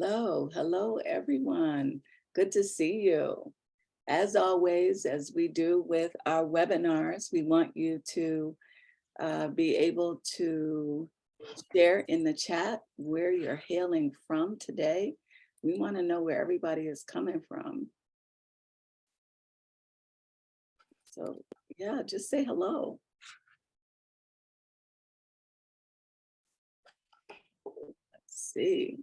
Hello, hello, everyone. Good to see you. As always, as we do with our webinars, we want you to be able to share in the chat where you're hailing from today. We want to know where everybody is coming from. So yeah, just say hello. Let's see.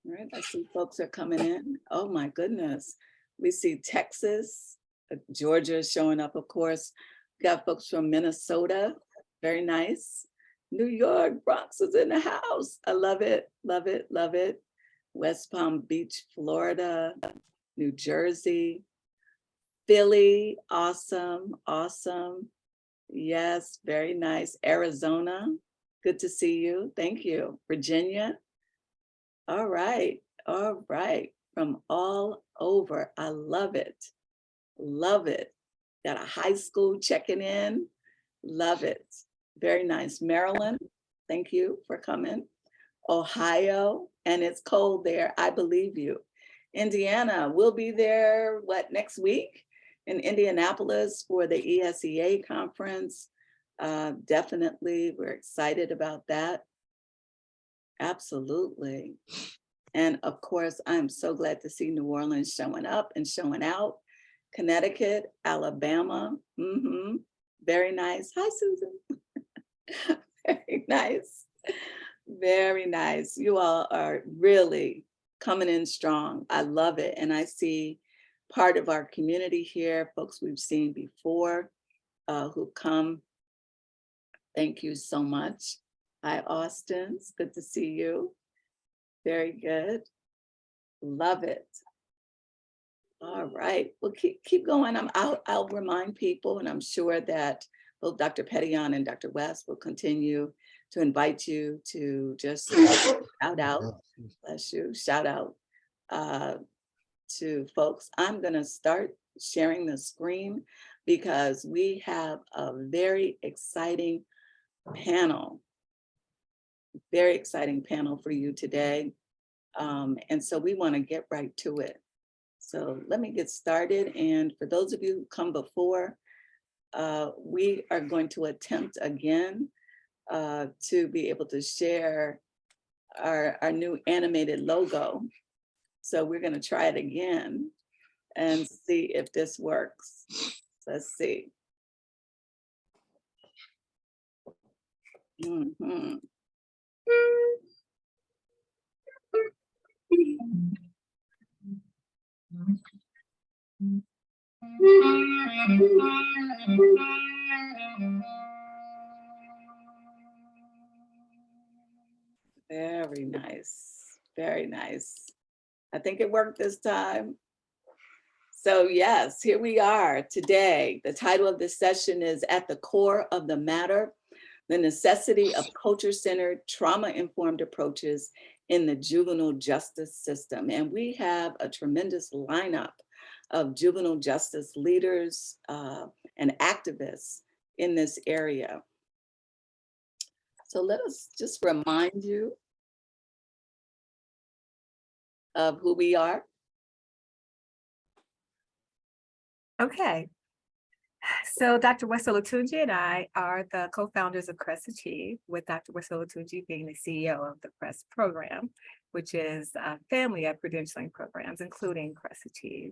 All right, I see folks are coming in. Oh my goodness. We see Texas, Georgia is showing up, of course. We got folks from Minnesota, very nice. New York, Bronx is in the house. I love it, love it, love it. West Palm Beach, Florida, New Jersey, Philly, awesome, awesome. Yes, very nice. Arizona, good to see you. Thank you. Virginia, all right, all right. From all over. I love it. Love it. Got a high school checking in. Love it. Very nice. Maryland, thank you for coming. Ohio, and it's cold there. I believe you. Indiana, we'll be there, next week in Indianapolis for the ESEA conference. Definitely, we're excited about that. Absolutely. And of course, I'm so glad to see New Orleans showing up and showing out. Connecticut, Alabama. Very nice. Hi, Susan. Very nice. Very nice. You all are really coming in strong. I love it. And I see part of our community here, folks we've seen before who come. Thank you so much. Hi, Austin. It's good to see you. Very good. Love it. All right. Well, keep going. I'll remind people, and I'm sure that both Dr. Petillon and Dr. West will continue to invite you to just shout out, bless you, shout out to folks. I'm going to start sharing the screen because we have a very exciting panel for you today. And so we want to get right to it. So let me get started. And for those of you who come before, we are going to attempt again to be able to share our new animated logo. So we're going to try it again and see if this works. Let's see. Very nice. Very nice. I think it worked this time. So yes, here we are today. The title of this session is At the Core of the Matter, the Necessity of Culture-Centered, Trauma-Informed Approaches in the Juvenile Justice System. And we have a tremendous lineup of juvenile justice leaders and activists in this area. So let us just remind you of who we are. Okay. So Dr. Wessel-Otunji and I are the co-founders of CREST Achieve, with Dr. Wessel-Otunji being the CEO of the CREST program, which is a family of credentialing programs, including CREST Achieve.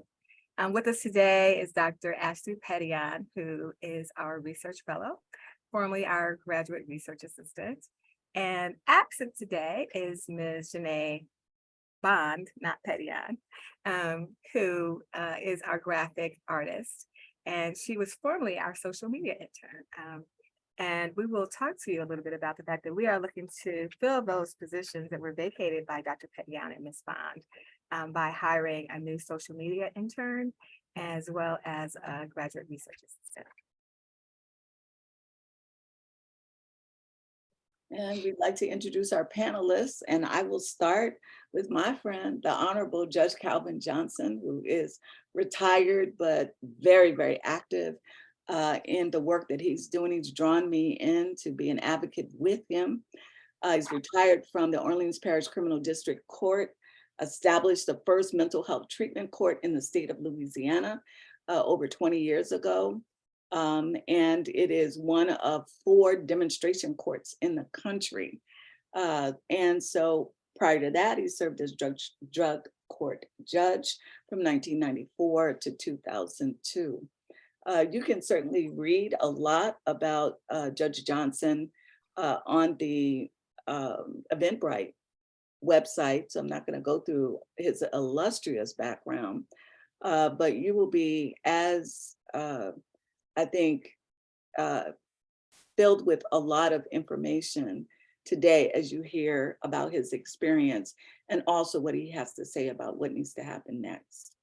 With us today is Dr. Assetua Petillon, who is our research fellow, formerly our graduate research assistant. And absent today is Ms. Janae Bond, not Petillon, who is our graphic artist. And she was formerly our social media intern. And we will talk to you a little bit about the fact that we are looking to fill those positions that were vacated by Dr. Petillon and Ms. Bond by hiring a new social media intern, as well as a graduate research assistant. And we'd like to introduce our panelists, and I will start with my friend, the Honorable Judge Calvin Johnson, who is retired but very, very active in the work that he's doing. He's drawn me in to be an advocate with him. He's retired from the Orleans Parish Criminal District Court, established the first mental health treatment court in the state of Louisiana over 20 years ago. And it is one of 4 demonstration courts in the country. And so prior to that, he served as drug court judge from 1994 to 2002. You can certainly read a lot about Judge Johnson on the Eventbrite website, so I'm not going to go through his illustrious background, but you will be as, I think, filled with a lot of information today as you hear about his experience and also what he has to say about what needs to happen next.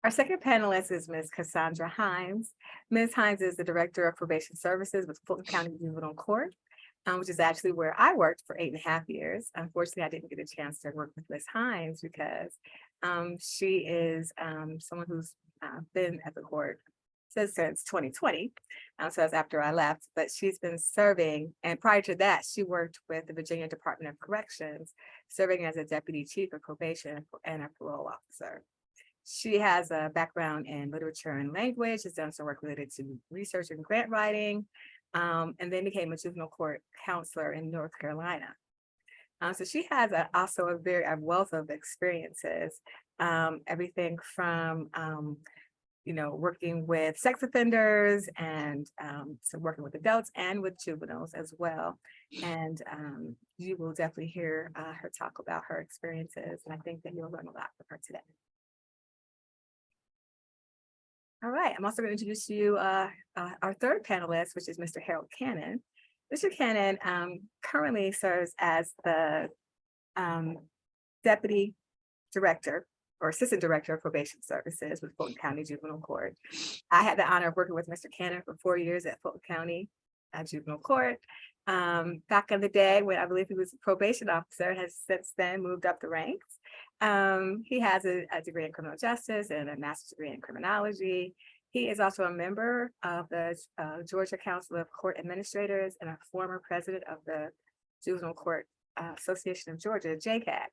Our second panelist is Ms. Cassandra Hines. Ms. Hines is the Director of Probation Services with Fulton County Juvenile Court, which is actually where I worked for 8.5 years. Unfortunately, I didn't get a chance to work with Ms. Hines because she is someone who's been at the court since 2020. So that's after I left, but she's been serving. And prior to that, she worked with the Virginia Department of Corrections, serving as a Deputy Chief of Probation and a parole officer. She has a background in literature and language, has done some work related to research and grant writing, and then became a juvenile court counselor in North Carolina. So she has also a wealth of experiences, everything from working with sex offenders and so working with adults and with juveniles as well. And you will definitely hear her talk about her experiences, and I think that you'll learn a lot from her today. All right, I'm also going to introduce to you our third panelist, which is Mr. Harold Cannon. Mr. Cannon currently serves as the Deputy Director or Assistant Director of Probation Services with Fulton County Juvenile Court. I had the honor of working with Mr. Cannon for 4 years at Fulton County Juvenile Court. Back in the day when I believe he was a probation officer, has since then moved up the ranks. He has a degree in criminal justice and a master's degree in criminology. He is also a member of the Georgia Council of Court Administrators and a former president of the Juvenile Court Association of Georgia, JCAG.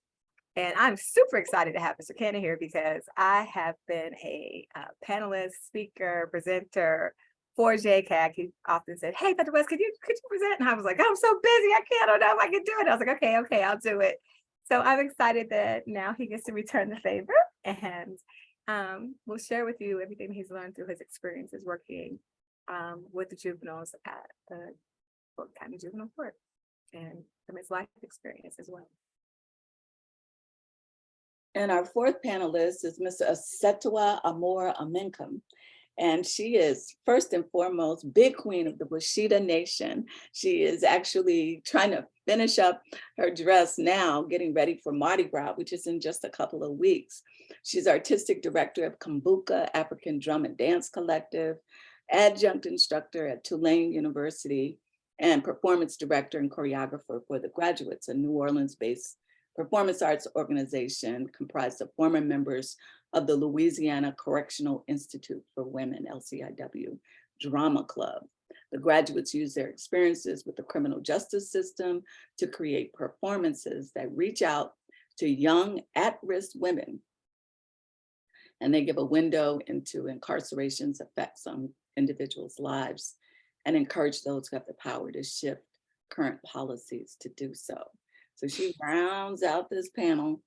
And I'm super excited to have Mr. Cannon here because I have been a panelist, speaker, presenter for JCAG. He often said, "Hey, Dr. West, could you present?" And I was like, "I'm so busy, I don't know if I can do it." I was like, okay, I'll do it. So I'm excited that now he gets to return the favor, and we'll share with you everything he's learned through his experiences working with the juveniles at the Fulton County Juvenile Court and from his life experience as well. And our fourth panelist is Ms. Assetua Amor Amankam. And she is first and foremost big queen of the Washita Nation. She is actually trying to finish up her dress now, getting ready for Mardi Gras, which is in just a couple of weeks. She's artistic director of Kumbuka African Drum and Dance Collective, adjunct instructor at Tulane University, and performance director and choreographer for the Graduates, a New Orleans-based performance arts organization comprised of former members of the Louisiana Correctional Institute for Women, LCIW, Drama Club. The Graduates use their experiences with the criminal justice system to create performances that reach out to young at-risk women. And they give a window into incarceration's effects on individuals' lives and encourage those who have the power to shift current policies to do so. So she rounds out this panel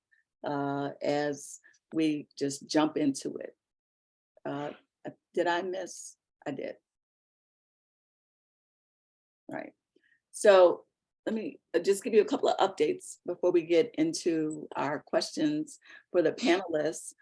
as we just jump into it. Did I miss? I did. Right. So let me just give you a couple of updates before we get into our questions for the panelists.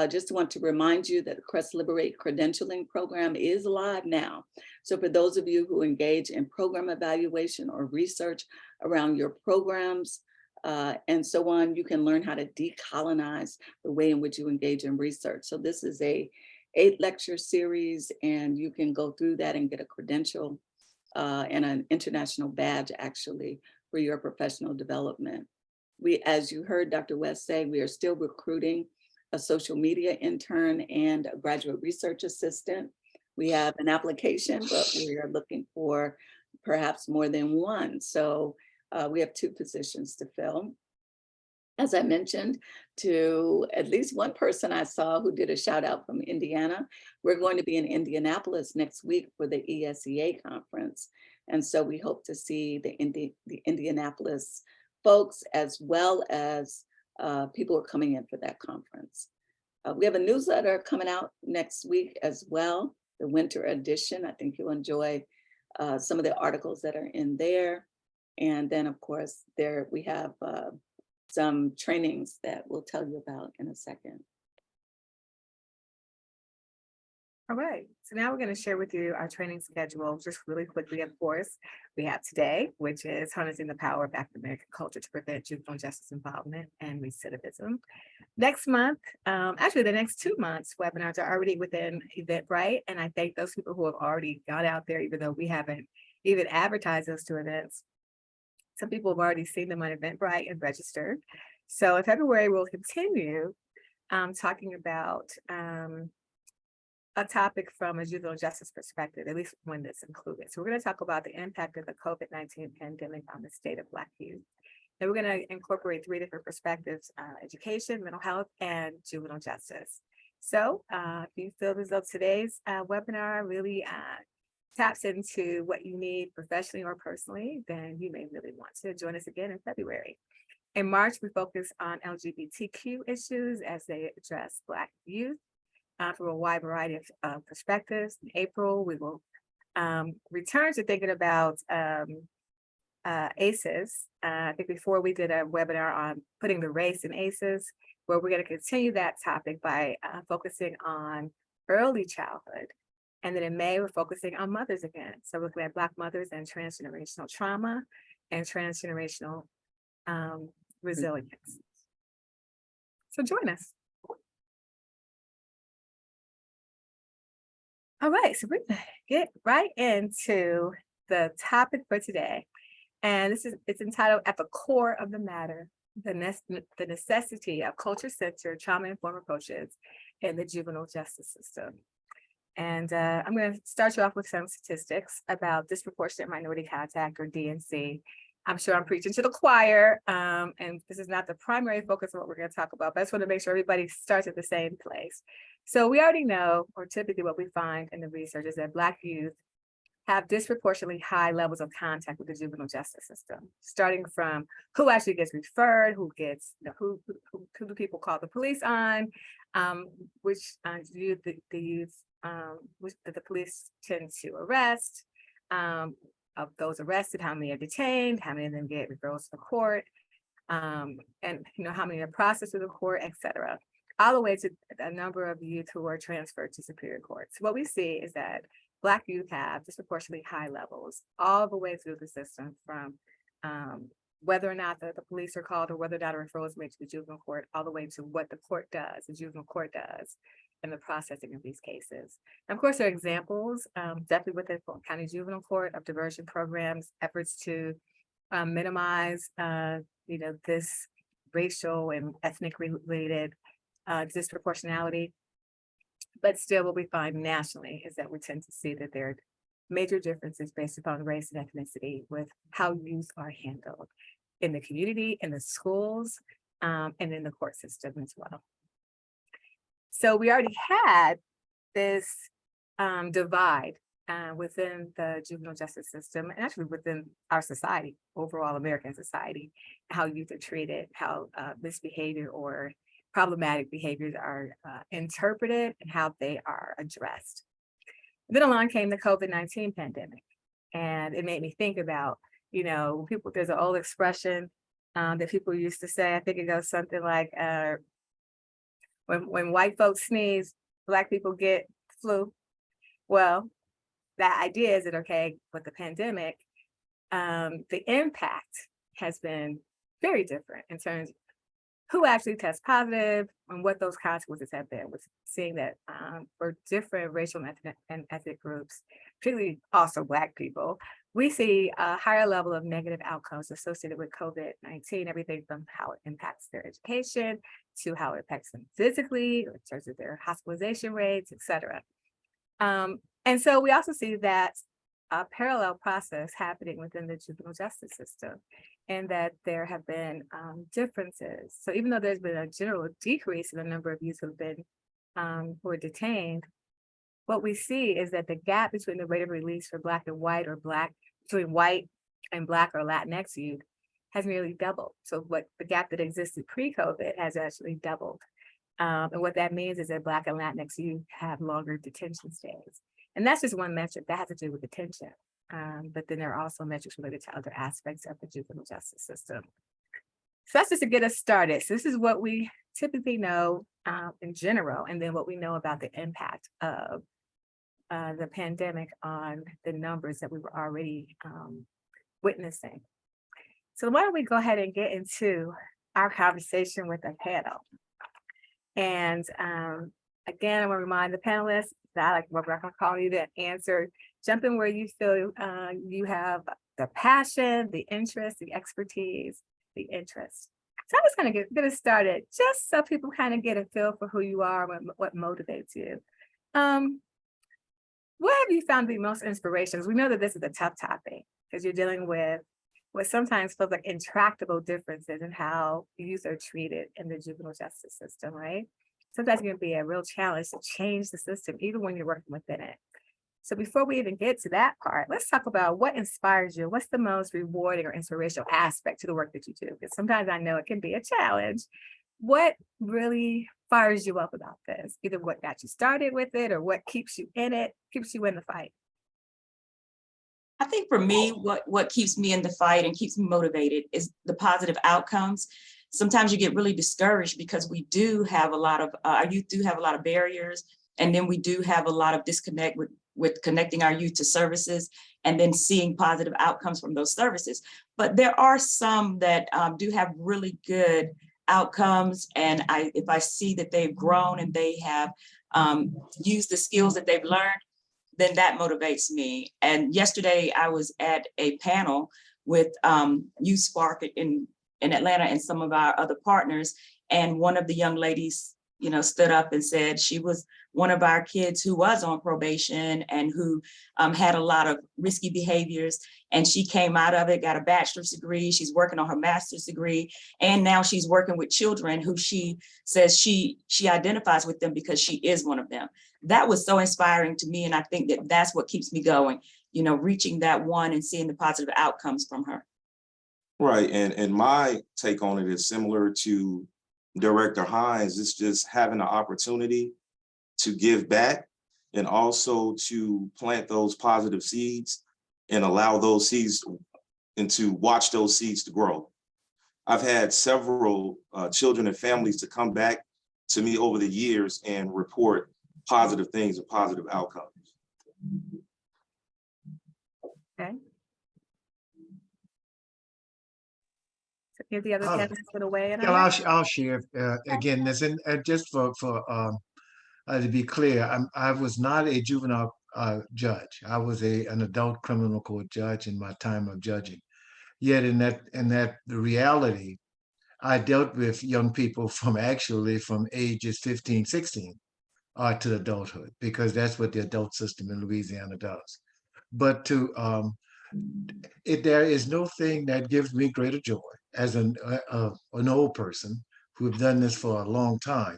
Just want to remind you that the Crest Liberate credentialing program is live now. So for those of you who engage in program evaluation or research around your programs and so on, you can learn how to decolonize the way in which you engage in research. So this is a 8-lecture series, and you can go through that and get a credential and an international badge actually for your professional development. We, as you heard Dr. West say, we are still recruiting a social media intern, and a graduate research assistant. We have an application, but we are looking for perhaps more than one. So we have 2 positions to fill. As I mentioned, to at least one person I saw who did a shout out from Indiana. We're going to be in Indianapolis next week for the ESEA conference. And so we hope to see the Indianapolis folks, as well as people who are coming in for that conference. We have a newsletter coming out next week as well, the winter edition. I think you'll enjoy some of the articles that are in there. And then, of course, there we have some trainings that we'll tell you about in a second. All right, so now we're going to share with you our training schedule just really quickly. Of course, we have today, which is harnessing the power of African American culture to prevent juvenile justice involvement and recidivism. Next month, actually the next 2 months, webinars are already within Eventbrite, and I thank those people who have already got out there, even though we haven't even advertised those 2 events. Some people have already seen them on Eventbrite and registered. So in February, we'll continue talking about a topic from a juvenile justice perspective, at least when that's included. So we're going to talk about the impact of the COVID-19 pandemic on the state of Black youth. And we're going to incorporate 3 different perspectives: education, mental health, and juvenile justice. So if you feel as though today's webinar really taps into what you need professionally or personally, then you may really want to join us again in February. In March, we focus on LGBTQ issues as they address Black youth from a wide variety of perspectives. In April, we will return to thinking about ACEs. I think before we did a webinar on putting the race in ACEs, where we're going to continue that topic by focusing on early childhood. And then in May, we're focusing on mothers again. So we're looking at Black mothers and transgenerational trauma and transgenerational resilience. So join us. All right, so we're gonna get right into the topic for today. And it's entitled "At the Core of the Matter, the Necessity of Culture-Centered Trauma-Informed Approaches in the Juvenile Justice System." And I'm going to start you off with some statistics about disproportionate minority contact, or DNC. I'm sure I'm preaching to the choir, and this is not the primary focus of what we're going to talk about, but I just want to make sure everybody starts at the same place. So we already know, or typically what we find in the research, is that Black youth have disproportionately high levels of contact with the juvenile justice system, starting from who actually gets referred, who gets, who do people call the police on, which youth the youth which the police tend to arrest, of those arrested, how many are detained, how many of them get referrals to the court, and how many are processed through the court, et cetera, all the way to a number of youth who are transferred to superior courts. What we see is that Black youth have disproportionately high levels all the way through the system, from whether or not the police are called, or whether or not a referral is made to the juvenile court, all the way to what the court does, the juvenile court does, in the processing of these cases. And of course, there are examples, definitely within Fulton County Juvenile Court, of diversion programs, efforts to minimize, this racial and ethnic related disproportionality. But still, what we find nationally is that we tend to see that there are major differences based upon race and ethnicity with how youth are handled in the community, in the schools, and in the court system as well. So we already had this divide within the juvenile justice system, and actually within our society, overall American society, how youth are treated, how misbehavior or problematic behaviors are interpreted, and how they are addressed. Then along came the COVID-19 pandemic, and it made me think about, people, there's an old expression that people used to say, I think it goes something like, when white folks sneeze, Black people get flu. Well, that idea is that, okay, with the pandemic, the impact has been very different in terms of who actually tests positive and what those consequences have been. With seeing that for different racial and ethnic groups, particularly also Black people, we see a higher level of negative outcomes associated with COVID-19, everything from how it impacts their education, to how it affects them physically, or in terms of their hospitalization rates, et cetera. And so we also see that a parallel process happening within the juvenile justice system, and that there have been differences. So even though there's been a general decrease in the number of youth who have been who are detained, what we see is that the gap between the rate of release for Black and white, or between white and Black or Latinx youth, has nearly doubled. So what the gap that existed pre-COVID has actually doubled. And what that means is that Black and Latinx youth have longer detention stays. And that's just one metric that has to do with detention. But then there are also metrics related to other aspects of the juvenile justice system. So that's just to get us started. So this is what we typically know in general, and then what we know about the impact of the pandemic on the numbers that we were already witnessing. So why don't we go ahead and get into our conversation with the panel. And again, I want to remind the panelists that, like what we're going to call you to answer, jump in where you feel you have the passion, the interest, the expertise, the interest. So I'm just going to get us started, just so people kind of get a feel for who you are, what motivates you. What have you found to be most inspirations? We know that this is a tough topic because you're dealing with what sometimes feels like intractable differences in how youth are treated in the juvenile justice system, right? Sometimes it can be a real challenge to change the system, even when you're working within it. So before we even get to that part, let's talk about what inspires you. What's the most rewarding or inspirational aspect to the work that you do? Because sometimes I know it can be a challenge. What really fires you up about this? Either what got you started with it, or what keeps you in it, keeps you in the fight? I think for me, what keeps me in the fight and keeps me motivated is the positive outcomes. Sometimes you get really discouraged because we do have a lot of, our youth do have a lot of barriers, and then we do have a lot of disconnect with connecting our youth to services and then seeing positive outcomes from those services. But there are some that do have really good outcomes, and if I see that they've grown and they have used the skills that they've learned, then that motivates me. And yesterday I was at a panel with Youth Spark in Atlanta and some of our other partners. And one of the young ladies, stood up and said she was one of our kids who was on probation and who had a lot of risky behaviors. And she came out of it, got a bachelor's degree. She's working on her master's degree. And now she's working with children who she says she identifies with them because she is one of them. That was so inspiring to me. And I think that that's what keeps me going, reaching that one and seeing the positive outcomes from her. Right. And my take on it is similar to Director Hines. It's just having the opportunity to give back and also to plant those positive seeds and allow those seeds and to watch those seeds to grow. I've had several children and families to come back to me over the years and report positive things and positive outcomes. Okay. Give the other panelists for the way. I'll share again. This and just for to be clear, I was not a juvenile judge. I was an adult criminal court judge in my time of judging. Yet in that the reality, I dealt with young people from ages 15, 16 to adulthood, because that's what the adult system in Louisiana does. But there is no thing that gives me greater joy as an old person who have done this for a long time,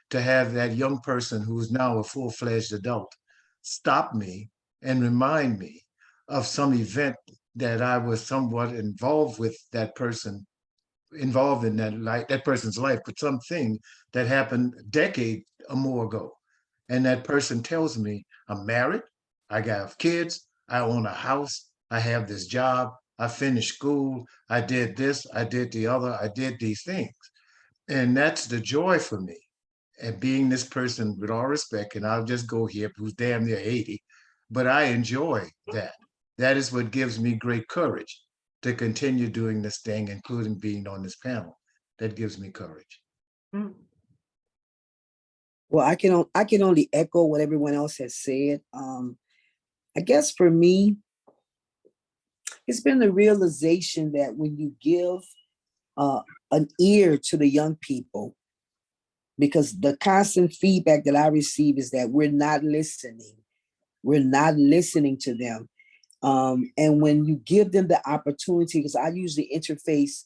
to have that young person who is now a full-fledged adult stop me and remind me of some event that I was somewhat involved with that person, involved in that person's life, but something that happened a decade or more ago. And that person tells me, I'm married, I got kids, I own a house, I have this job, I finished school, I did this, I did the other, I did these things. And that's the joy for me. And being this person, with all respect, and I'll just go here, who's damn near 80, but I enjoy that. That is what gives me great courage to continue doing this thing, including being on this panel. That gives me courage. Mm. Well, I can only echo what everyone else has said. I guess for me, it's been the realization that when you give an ear to the young people, because the constant feedback that I receive is that we're not listening. We're not listening to them. And when you give them the opportunity, because I usually interface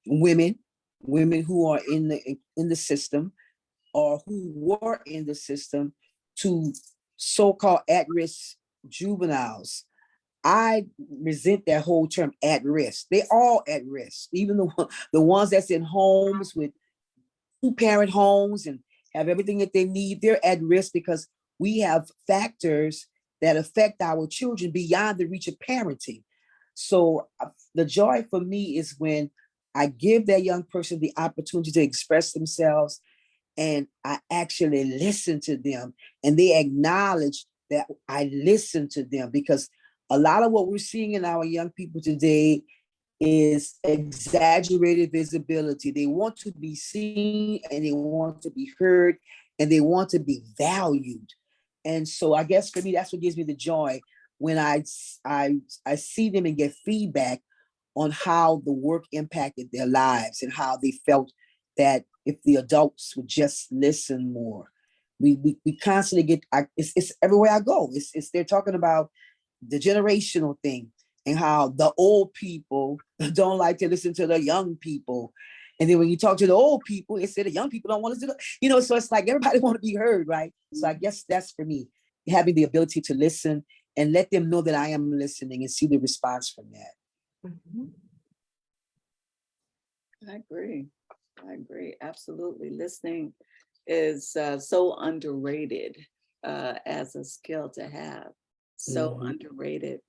women who are in the system or who were in the system to so-called at-risk juveniles. I resent that whole term at risk. They all at risk, even the ones that's in homes with 2-parent homes and have everything that they need. They're at risk because we have factors that affect our children beyond the reach of parenting. So the joy for me is when I give that young person the opportunity to express themselves and I actually listen to them and they acknowledge that I listen to them, because a lot of what we're seeing in our young people today is exaggerated visibility. They want to be seen and they want to be heard and they want to be valued. And so I guess for me, that's what gives me the joy when I see them and get feedback on how the work impacted their lives and how they felt that if the adults would just listen more. We constantly get, it's everywhere I go. It's they're talking about the generational thing and how the old people don't like to listen to the young people. And then when you talk to the old people, it said the young people don't want to do, so it's like everybody want to be heard, right? So I guess that's for me, having the ability to listen and let them know that I am listening and see the response from that. Mhm. I agree. Absolutely. Listening is so underrated as a skill to have. So underrated.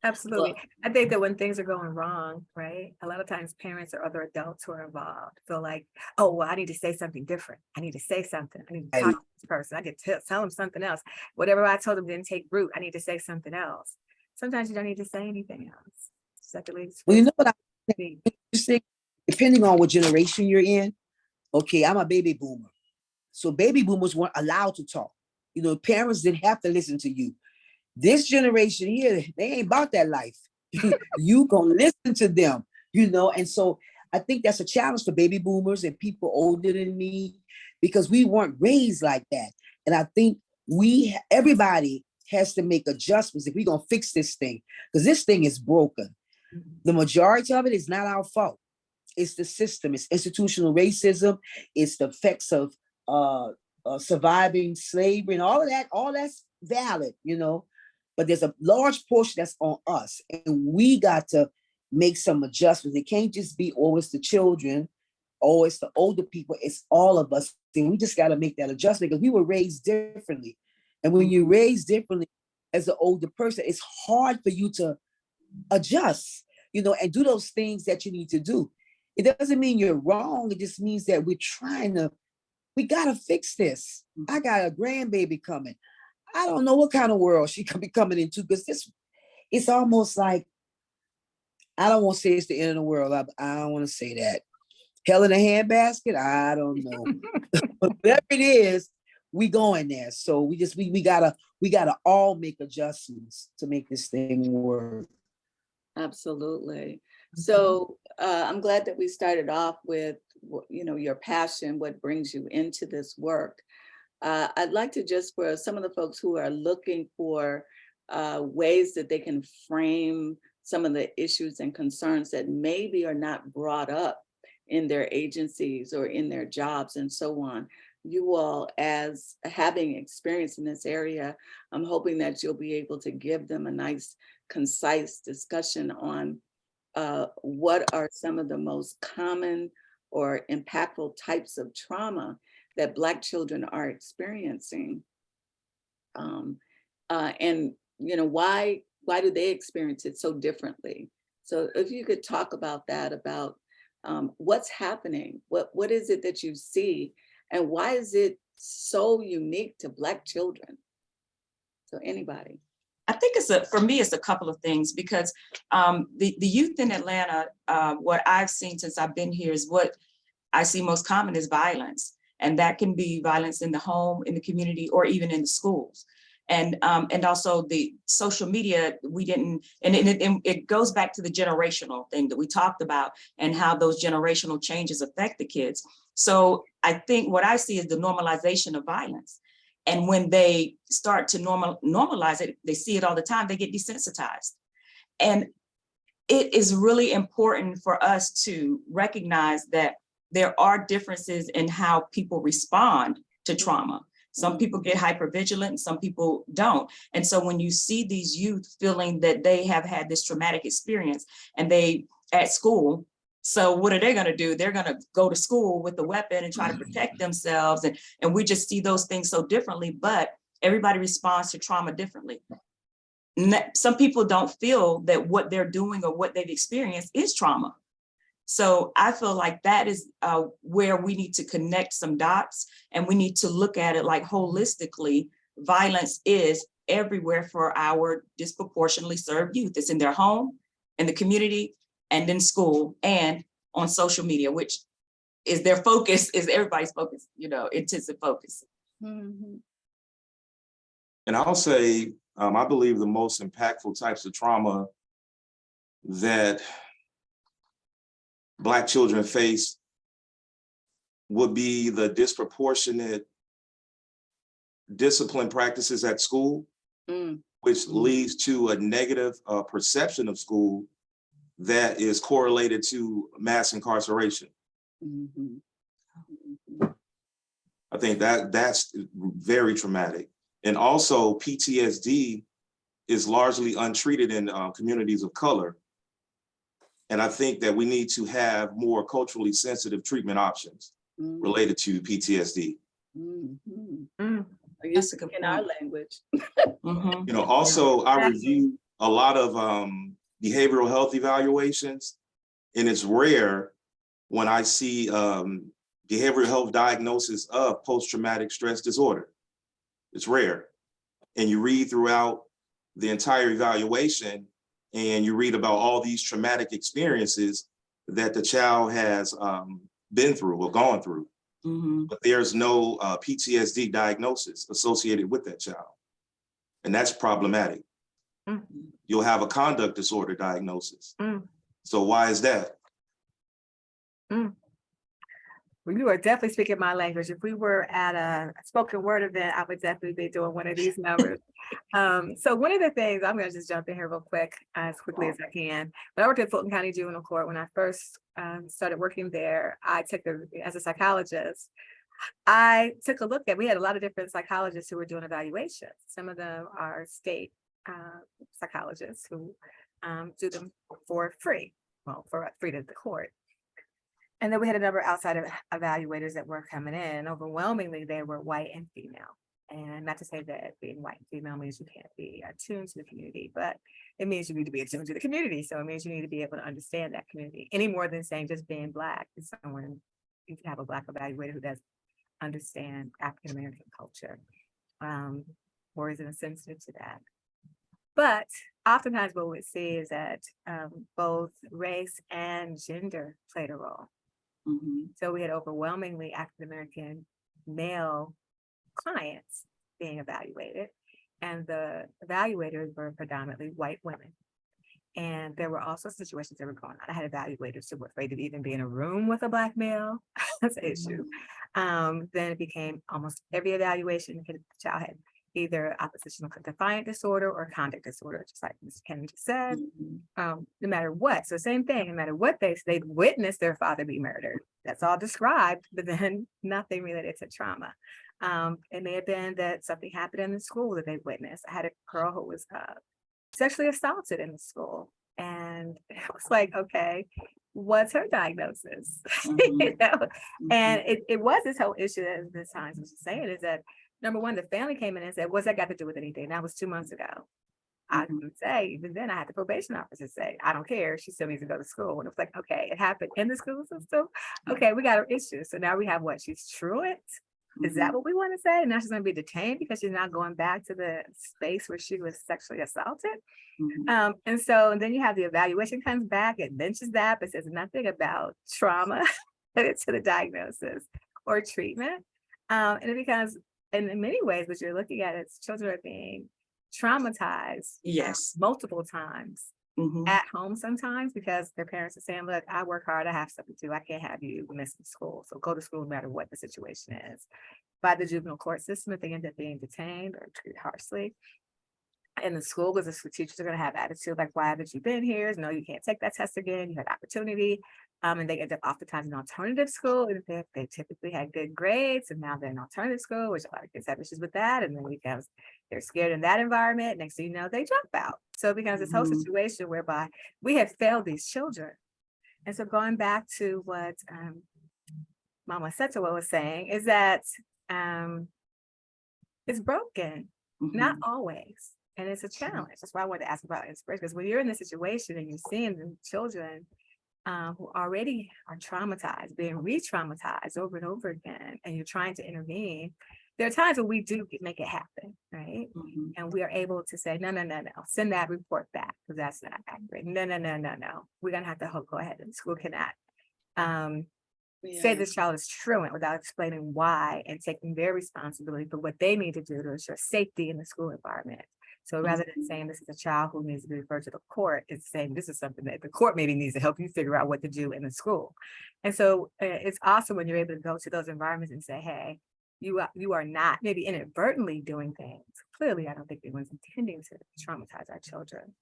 Absolutely. I think that when things are going wrong, right, a lot of times parents or other adults who are involved feel like, oh, well, I need to say something different. I need to say something. I need to talk to this person. I need to tell them something else. Whatever I told them didn't take root. I need to say something else. Sometimes you don't need to say anything else. Just have to leave Well, you know space. what I'm interesting? Depending on what generation you're in, okay, I'm a baby boomer. So baby boomers weren't allowed to talk. Parents didn't have to listen to you. This generation here, they ain't about that life. You gonna listen to them, and so I think that's a challenge for baby boomers and people older than me, because we weren't raised like that. And I think everybody has to make adjustments if we're gonna fix this thing, because this thing is broken. The majority of it is not our fault. It's the system. It's institutional racism. It's the effects of surviving slavery and all of that. All that's valid, but there's a large portion that's on us, and we got to make some adjustments. It can't just be always the children, always the older people. It's all of us, and we just got to make that adjustment because we were raised differently. And when you're raised differently as an older person, it's hard for you to adjust, and do those things that you need to do. It doesn't mean you're wrong. It just means that we got to fix this. I got a grandbaby coming. I don't know what kind of world she could be coming into, because it's almost like, I don't want to say it's the end of the world. I don't want to say that. Hell in a handbasket? I don't know. But whatever it is, we going there. So we gotta all make adjustments to make this thing work. Absolutely. So I'm glad that we started off with, your passion, what brings you into this work. I'd like to just, for some of the folks who are looking for ways that they can frame some of the issues and concerns that maybe are not brought up in their agencies or in their jobs and so on. You all, as having experience in this area, I'm hoping that you'll be able to give them a nice, concise discussion on what are some of the most common or impactful types of trauma that Black children are experiencing, and why do they experience it so differently? So if you could talk about that, about what's happening, what is it that you see, and why is it so unique to Black children? So anybody. I think for me, it's a couple of things, because the youth in Atlanta, what I've seen since I've been here is what I see most common is violence. And that can be violence in the home, in the community, or even in the schools. And also the social media, we didn't, and it goes back to the generational thing that we talked about and how those generational changes affect the kids. So I think what I see is the normalization of violence. And when they start to normalize it, they see it all the time, they get desensitized. And it is really important for us to recognize that there are differences in how people respond to trauma. Some people get hypervigilant and some people don't. And so when you see these youth feeling that they have had this traumatic experience and they at school, so what are they going to do? They're going to go to school with a weapon and try to protect themselves. And we just see those things so differently, but everybody responds to trauma differently. Some people don't feel that what they're doing or what they've experienced is trauma. So I feel like that is where we need to connect some dots, and we need to look at it like holistically. Violence is everywhere for our disproportionately served youth. It's in their home, in the community, and in school, and on social media, which is their focus, is everybody's focus, intensive focus. Mm-hmm. And I'll say, I believe the most impactful types of trauma that Black children face would be the disproportionate discipline practices at school, which leads to a negative perception of school that is correlated to mass incarceration. I think that's very traumatic. And also PTSD is largely untreated in communities of color. And I think that we need to have more culturally sensitive treatment options related to PTSD. That's in our language. Also I review a lot of behavioral health evaluations, and it's rare when I see behavioral health diagnosis of post-traumatic stress disorder. It's rare. And you read throughout the entire evaluation and you read about all these traumatic experiences that the child has been through or gone through. But there's no PTSD diagnosis associated with that child. And that's problematic. You'll have a conduct disorder diagnosis. So why is that? Well, you are definitely speaking my language. If we were at a spoken word event, I would definitely be doing one of these numbers. So one of the things, I'm going to just jump in here real quick, as quickly as I can. When I worked at Fulton County Juvenile Court, when I first started working there, as a psychologist, I took a look we had a lot of different psychologists who were doing evaluations. Some of them are state psychologists who do them for free, for free to the court. And then we had a number of outside of evaluators that were coming in. Overwhelmingly, they were white and female. And not to say that being white and female means you can't be attuned to the community, but it means you need to be attuned to the community. So it means you need to be able to understand that community any more than saying just being Black. Is someone, you can have a Black evaluator who does understand African-American culture, or is insensitive to that. But oftentimes what we see is that both race and gender played a role. So we had overwhelmingly African-American male clients being evaluated, and the evaluators were predominantly white women. And there were also situations that were going on. I had evaluators who were afraid to even be in a room with a Black male. That's an issue. Then it became almost every evaluation, the child had either oppositional defiant disorder or conduct disorder, just like Ms. Kennedy said, no matter what. So same thing, no matter what they've witnessed their father be murdered. That's all described, but then nothing related to trauma. It may have been that something happened in the school that they witnessed. I had a girl who was sexually assaulted in the school. And it was like, okay, what's her diagnosis? And it was this whole issue that Ms. Hines was saying, is that number one, the family came in and said, what's that got to do with anything? That was 2 months ago. I didn't say, even then I had the probation officer say, I don't care, she still needs to go to school. And it was like, okay, it happened in the school system. Okay, we got an issue. So now we have what? She's truant. Is that what we want to say? And now she's going to be detained because she's not going back to the space where she was sexually assaulted. And then you have the evaluation comes back, it mentions that, but says nothing about trauma related to the diagnosis or treatment. And it becomes And in many ways, what you're looking at is children are being traumatized Yes. multiple times Mhm. at home sometimes because their parents are saying, look, I work hard, I have stuff to do. I can't have you missing school. So go to school no matter what the situation is. By the juvenile court system, if they end up being detained or treated harshly, in the school, because the teachers are going to have attitude like, why haven't you been here? No, you can't take that test again. You had opportunity. And they end up oftentimes in alternative school. And if they typically had good grades and now they're in alternative school, which a lot of kids have issues with that. And then because they're scared in that environment, next thing you know, they drop out. So it becomes this whole Mhm. situation whereby we have failed these children. And so going back to what Mama Assetua was saying is that it's broken, not Mhm. always. And it's a challenge. That's why I wanted to ask about inspiration, because when you're in this situation and you're seeing the children who already are traumatized, being re-traumatized over and over again, and you're trying to intervene, there are times when we do make it happen, right? Mhm. And we are able to say, no, send that report back because that's not accurate. No. We're gonna have to go ahead and the school cannot say Yeah. this child is truant without explaining why and taking their responsibility for what they need to do to ensure safety in the school environment. So rather than saying this is a child who needs to be referred to the court, it's saying this is something that the court maybe needs to help you figure out what to do in the school. And so it's awesome when you're able to go to those environments and say, hey, you are not maybe inadvertently doing things. Clearly, I don't think anyone's intending to traumatize our children.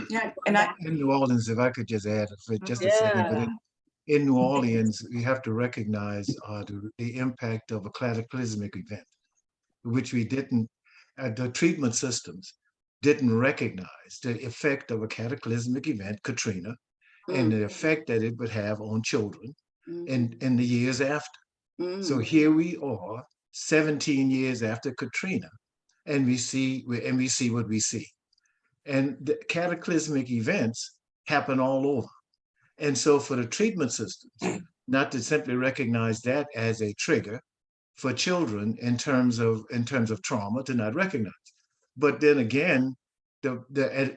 Yeah, and I, In New Orleans, if I could just add for just a second, but Yeah. in New Orleans, we have to recognize the impact of a cataclysmic event, which we didn't, the treatment systems didn't recognize the effect of a cataclysmic event, Katrina, and the effect that it would have on children in the years after. So here we are, 17 years after Katrina, and we see what we see. And the cataclysmic events happen all over. And so for the treatment systems, not to simply recognize that as a trigger for children in terms of trauma, to not recognize. But then again,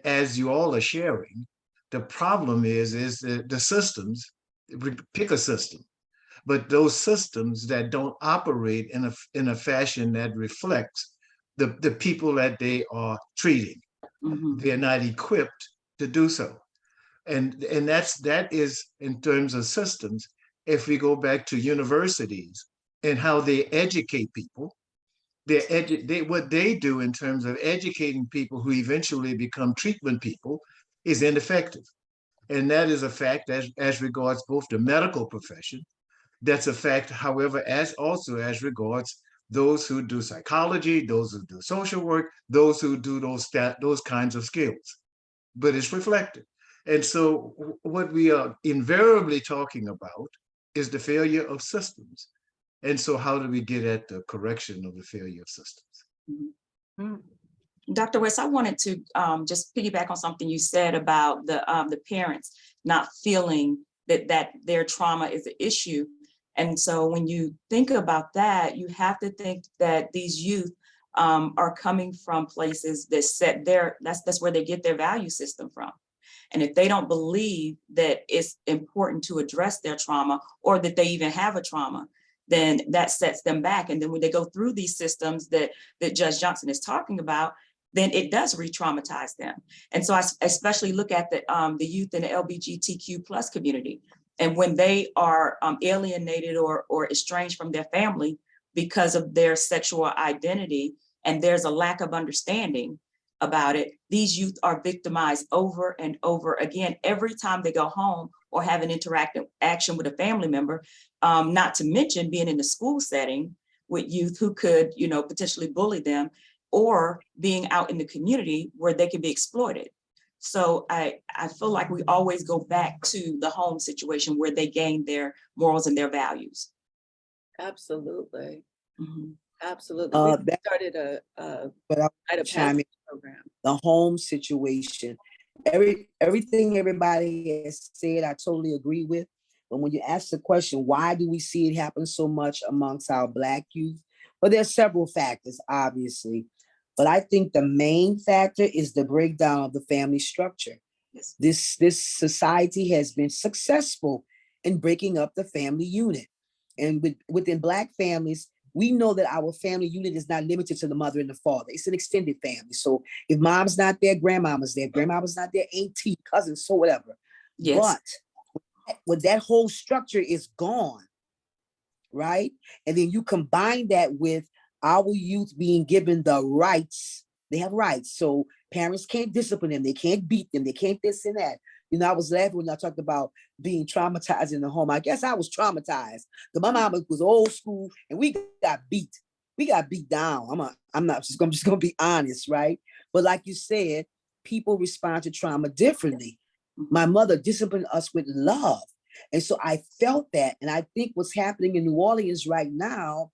as you all are sharing, the problem is the systems, pick a system, but those systems that don't operate in a fashion that reflects the people that they are treating. mhm. They're not equipped to do so. And that is in terms of systems. If we go back to universities and how they educate people, what they do in terms of educating people who eventually become treatment people is ineffective. And that is a fact as regards both the medical profession. That's a fact, however, as also as regards those who do psychology, those who do social work, those who do those kinds of skills. But it's reflected. And so what we are invariably talking about is the failure of systems. And so how do we get at the correction of the failure of systems? Dr. West, I wanted to just piggyback on something you said about the parents not feeling that their trauma is an issue. And so when you think about that, you have to think that these youth are coming from places that that's where they get their value system from. And if they don't believe that it's important to address their trauma or that they even have a trauma, then that sets them back. And then when they go through these systems that Judge Johnson is talking about, then it does re-traumatize them. And so I especially look at the youth in the LGBTQ plus community. And when they are alienated or estranged from their family because of their sexual identity, and there's a lack of understanding about it, these youth are victimized over and over again every time they go home or have an interactive action with a family member, not to mention being in the school setting with youth who could, potentially bully them, or being out in the community where they can be exploited. So I feel like we always go back to the home situation where they gain their morals and their values. Absolutely. Mhm. Absolutely. We That, started a but I'll rite of chime in. passage program. The home situation. Everything everybody has said, I totally agree with. But when you ask the question, why do we see it happen so much amongst our Black youth? Well, there's several factors, obviously. But I think the main factor is the breakdown of the family structure. Yes. This society has been successful in breaking up the family unit. And within Black families, We know that our family unit is not limited to the mother and the father. It's an extended family. So if mom's not there, grandmama's there. Grandmama's not there, auntie, cousins, so whatever. Yes. But when that whole structure is gone, right? And then you combine that with our youth being given the rights. They have rights. So parents can't discipline them. They can't beat them. They can't this and that. You know, I was laughing when I talked about being traumatized in the home. I guess I was traumatized because my mama was old school and we got beat. We got beat down. I'm just gonna be honest, right? But like you said, people respond to trauma differently. My mother disciplined us with love. And so I felt that. And I think what's happening in New Orleans right now,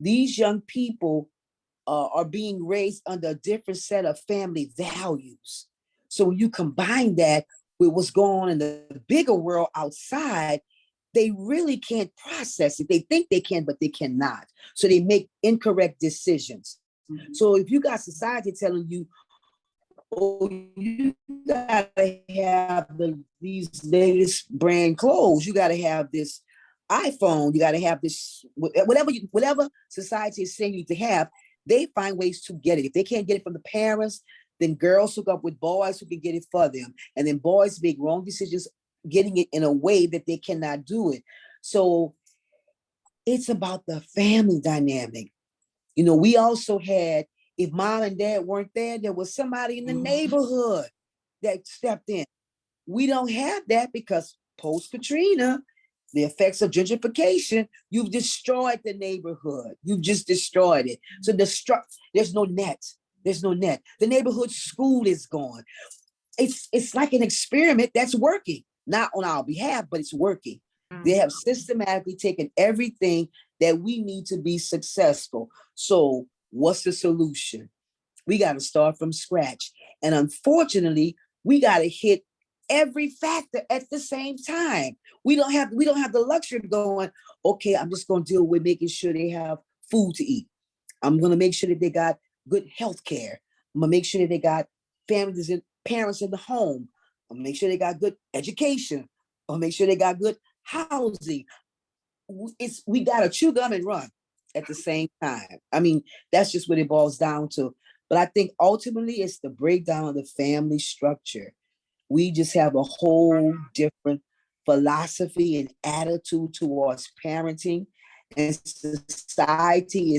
these young people are being raised under a different set of family values. So when you combine that with what's going on in the bigger world outside, they really can't process it. They think they can, but they cannot. So they make incorrect decisions. So if you got society telling you, oh, you gotta have these latest brand clothes, you gotta have this iPhone, you gotta have this, whatever society is saying you to have, they find ways to get it. If they can't get it from the parents, then girls hook up with boys who can get it for them. And then boys make wrong decisions, getting it in a way that they cannot do it. So it's about the family dynamic. You know, we also had, if mom and dad weren't there, there was somebody in the neighborhood that stepped in. We don't have that because post-Katrina, the effects of gentrification, you've destroyed the neighborhood. You've just destroyed it. So there's no net. There's no net. The neighborhood school is gone. It's like an experiment that's working, not on our behalf, but it's working. They have systematically taken everything that we need to be successful. So what's the solution? We got to start from scratch. And unfortunately, we got to hit every factor at the same time. We don't have the luxury of going, okay, I'm just going to deal with making sure they have food to eat. I'm going to make sure that they got good health care. I'm going to make sure that they got families and parents in the home. I'm going to make sure they got good education. I'll make sure they got good housing. We got to chew gum and run at the same time. I mean, that's just what it boils down to. But I think ultimately it's the breakdown of the family structure. We just have a whole different philosophy and attitude towards parenting, and society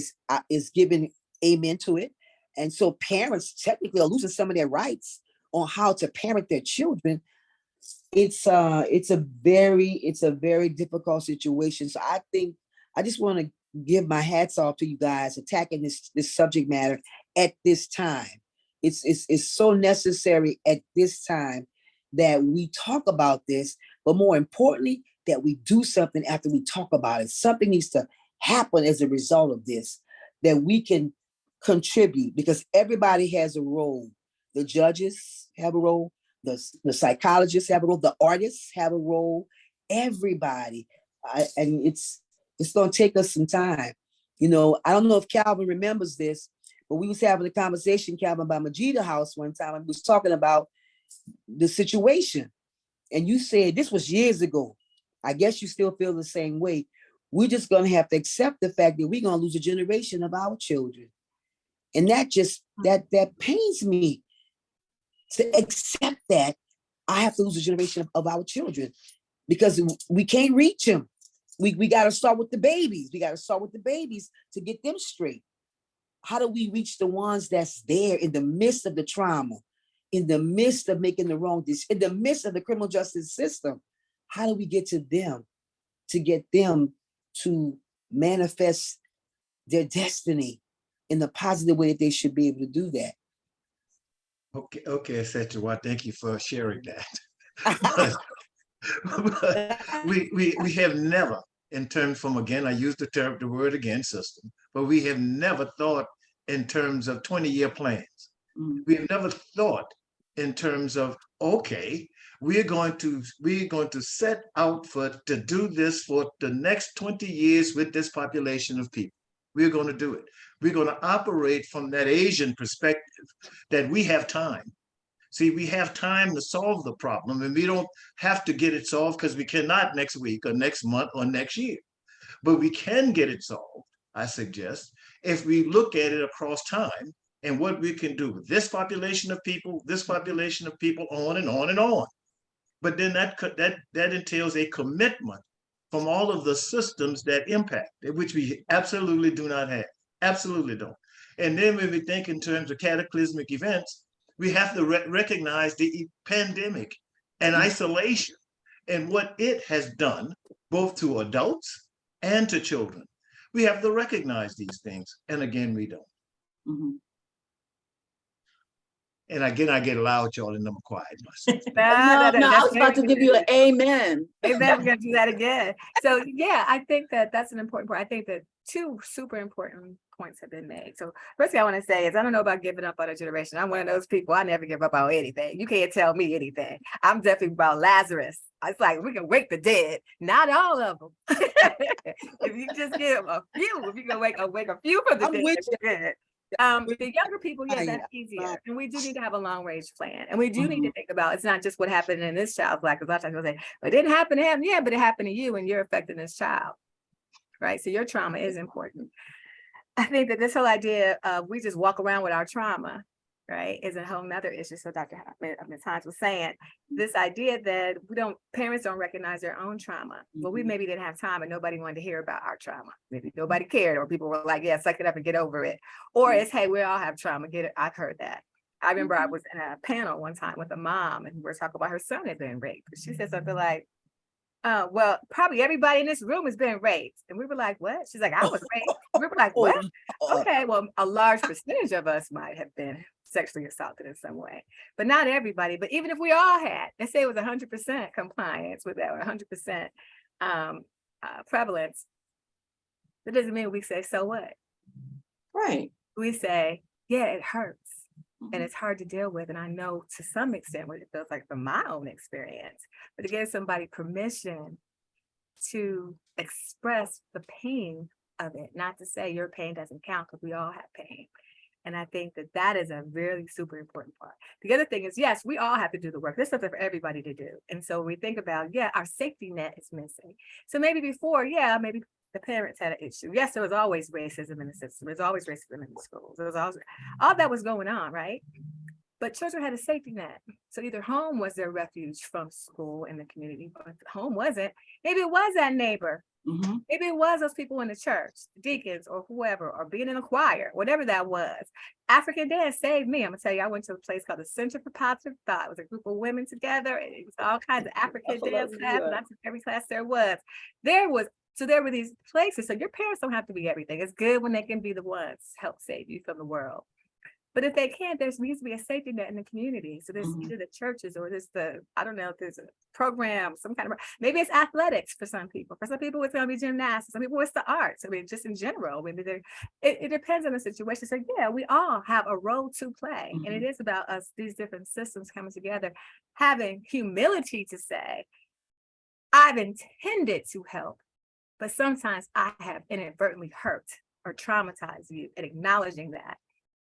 is giving amen to it. And so parents technically are losing some of their rights on how to parent their children. It's a very difficult situation. So I think I just want to give my hats off to you guys attacking this subject matter at this time. It's so necessary at this time that we talk about this, but more importantly, that we do something after we talk about it. Something needs to happen as a result of this, that we can contribute, because everybody has a role. The judges have a role, the psychologists have a role, the artists have a role, everybody. And it's going to take us some time. You know, I don't know if Calvin remembers this, but we was having a conversation, Calvin, by Majida House one time, and we was talking about the situation. And you said, this was years ago. I guess you still feel the same way. We're just going to have to accept the fact that we're going to lose a generation of our children. And that pains me to accept that I have to lose a generation of our children, because we can't reach them. We got to start with the babies. We got to start with the babies to get them straight. How do we reach the ones that's there in the midst of the trauma, in the midst of making the wrong decision, in the midst of the criminal justice system? How do we get to them to get them to manifest their destiny in the positive way that they should be able to do that? Okay, Assetua, thank you for sharing that. But we have never, in terms from, again, I use the word again, system, but we have never thought in terms of 20-year plans. We have never thought in terms of, okay, we're going to set out to do this for the next 20 years with this population of people. We're going to do it. We're going to operate from that Asian perspective, that we have time. See, we have time to solve the problem, and we don't have to get it solved because we cannot next week or next month or next year. But we can get it solved I suggest, if we look at it across time and what we can do with this population of people, on and on and on. But then that entails a commitment from all of the systems that impact, which we absolutely do not have, absolutely don't. And then when we think in terms of cataclysmic events, we have to recognize the pandemic and isolation and what it has done both to adults and to children. We have to recognize these things, and again, we don't. Mhm. And again, I get loud, y'all, and I'm quiet myself. No, I that's was about to give you an amen. Amen. We're gonna do that again. So yeah, I think that that's an important point. I think that two super important points have been made. So first thing I want to say is I don't know about giving up on a generation. I'm one of those people. I never give up on anything. You can't tell me anything. I'm definitely about Lazarus. It's like we can wake the dead, not all of them. If you just give a few, if you can wake a few from the I'm dead, with you're good. The younger people, yeah, that's easier. And we do need to have a long range plan. And we do need to think about it's not just what happened in this child's life. Because a lot of times people say, well, it didn't happen to him. Yeah, but it happened to you and you're affecting this child. Right. So your trauma is important. I think that this whole idea of we just walk around with our trauma, right, is a whole nother issue. So Dr. Ms. Hines was saying this idea that parents don't recognize their own trauma. Well, we maybe didn't have time and nobody wanted to hear about our trauma. Maybe nobody cared, or people were like, yeah, suck it up and get over it. Or it's, hey, we all have trauma. Get it. I've heard that. I remember I was in a panel one time with a mom and we were talking about her son had been raped. She said something like, well, probably everybody in this room has been raped. And we were like, what? She's like, I was raped. We were like, what? Okay, well, a large percentage of us might have been sexually assaulted in some way, but not everybody. But even if we all had, let's say it was 100% compliance with that, or 100% prevalence, that doesn't mean we say, so what? Right. We say, yeah, it hurts. And it's hard to deal with. And I know to some extent what it feels like from my own experience, but to give somebody permission to express the pain of it, not to say your pain doesn't count because we all have pain. And I think that that is a really super important part. The other thing is, yes, we all have to do the work. There's something for everybody to do. And so we think about, yeah, our safety net is missing. So maybe before, yeah, maybe the parents had an issue. Yes, there was always racism in the system. There's always racism in the schools. There was always, all that was going on, right? But children had a safety net. So either home was their refuge from school and the community, or if home wasn't, maybe it was that neighbor. Maybe it was those people in the church, deacons or whoever, or being in a choir, whatever that was. African Dance saved me. I'm gonna tell you, I went to a place called the Center for Positive Thought. It was a group of women together, and it was all kinds of African dance class, and I took every class there was. So there were these places. So your parents don't have to be everything. It's good when they can be the ones to help save you from the world. But if they can't, there needs to be a safety net in the community. So there's either the churches or there's I don't know if there's a program, some kind of, maybe it's athletics for some people. For some people, it's going to be gymnastics. Some people, it's the arts. I mean, just in general, maybe it depends on the situation. So yeah, we all have a role to play. And it is about us, these different systems coming together, having humility to say, I've intended to help, but sometimes I have inadvertently hurt or traumatized you, and acknowledging that.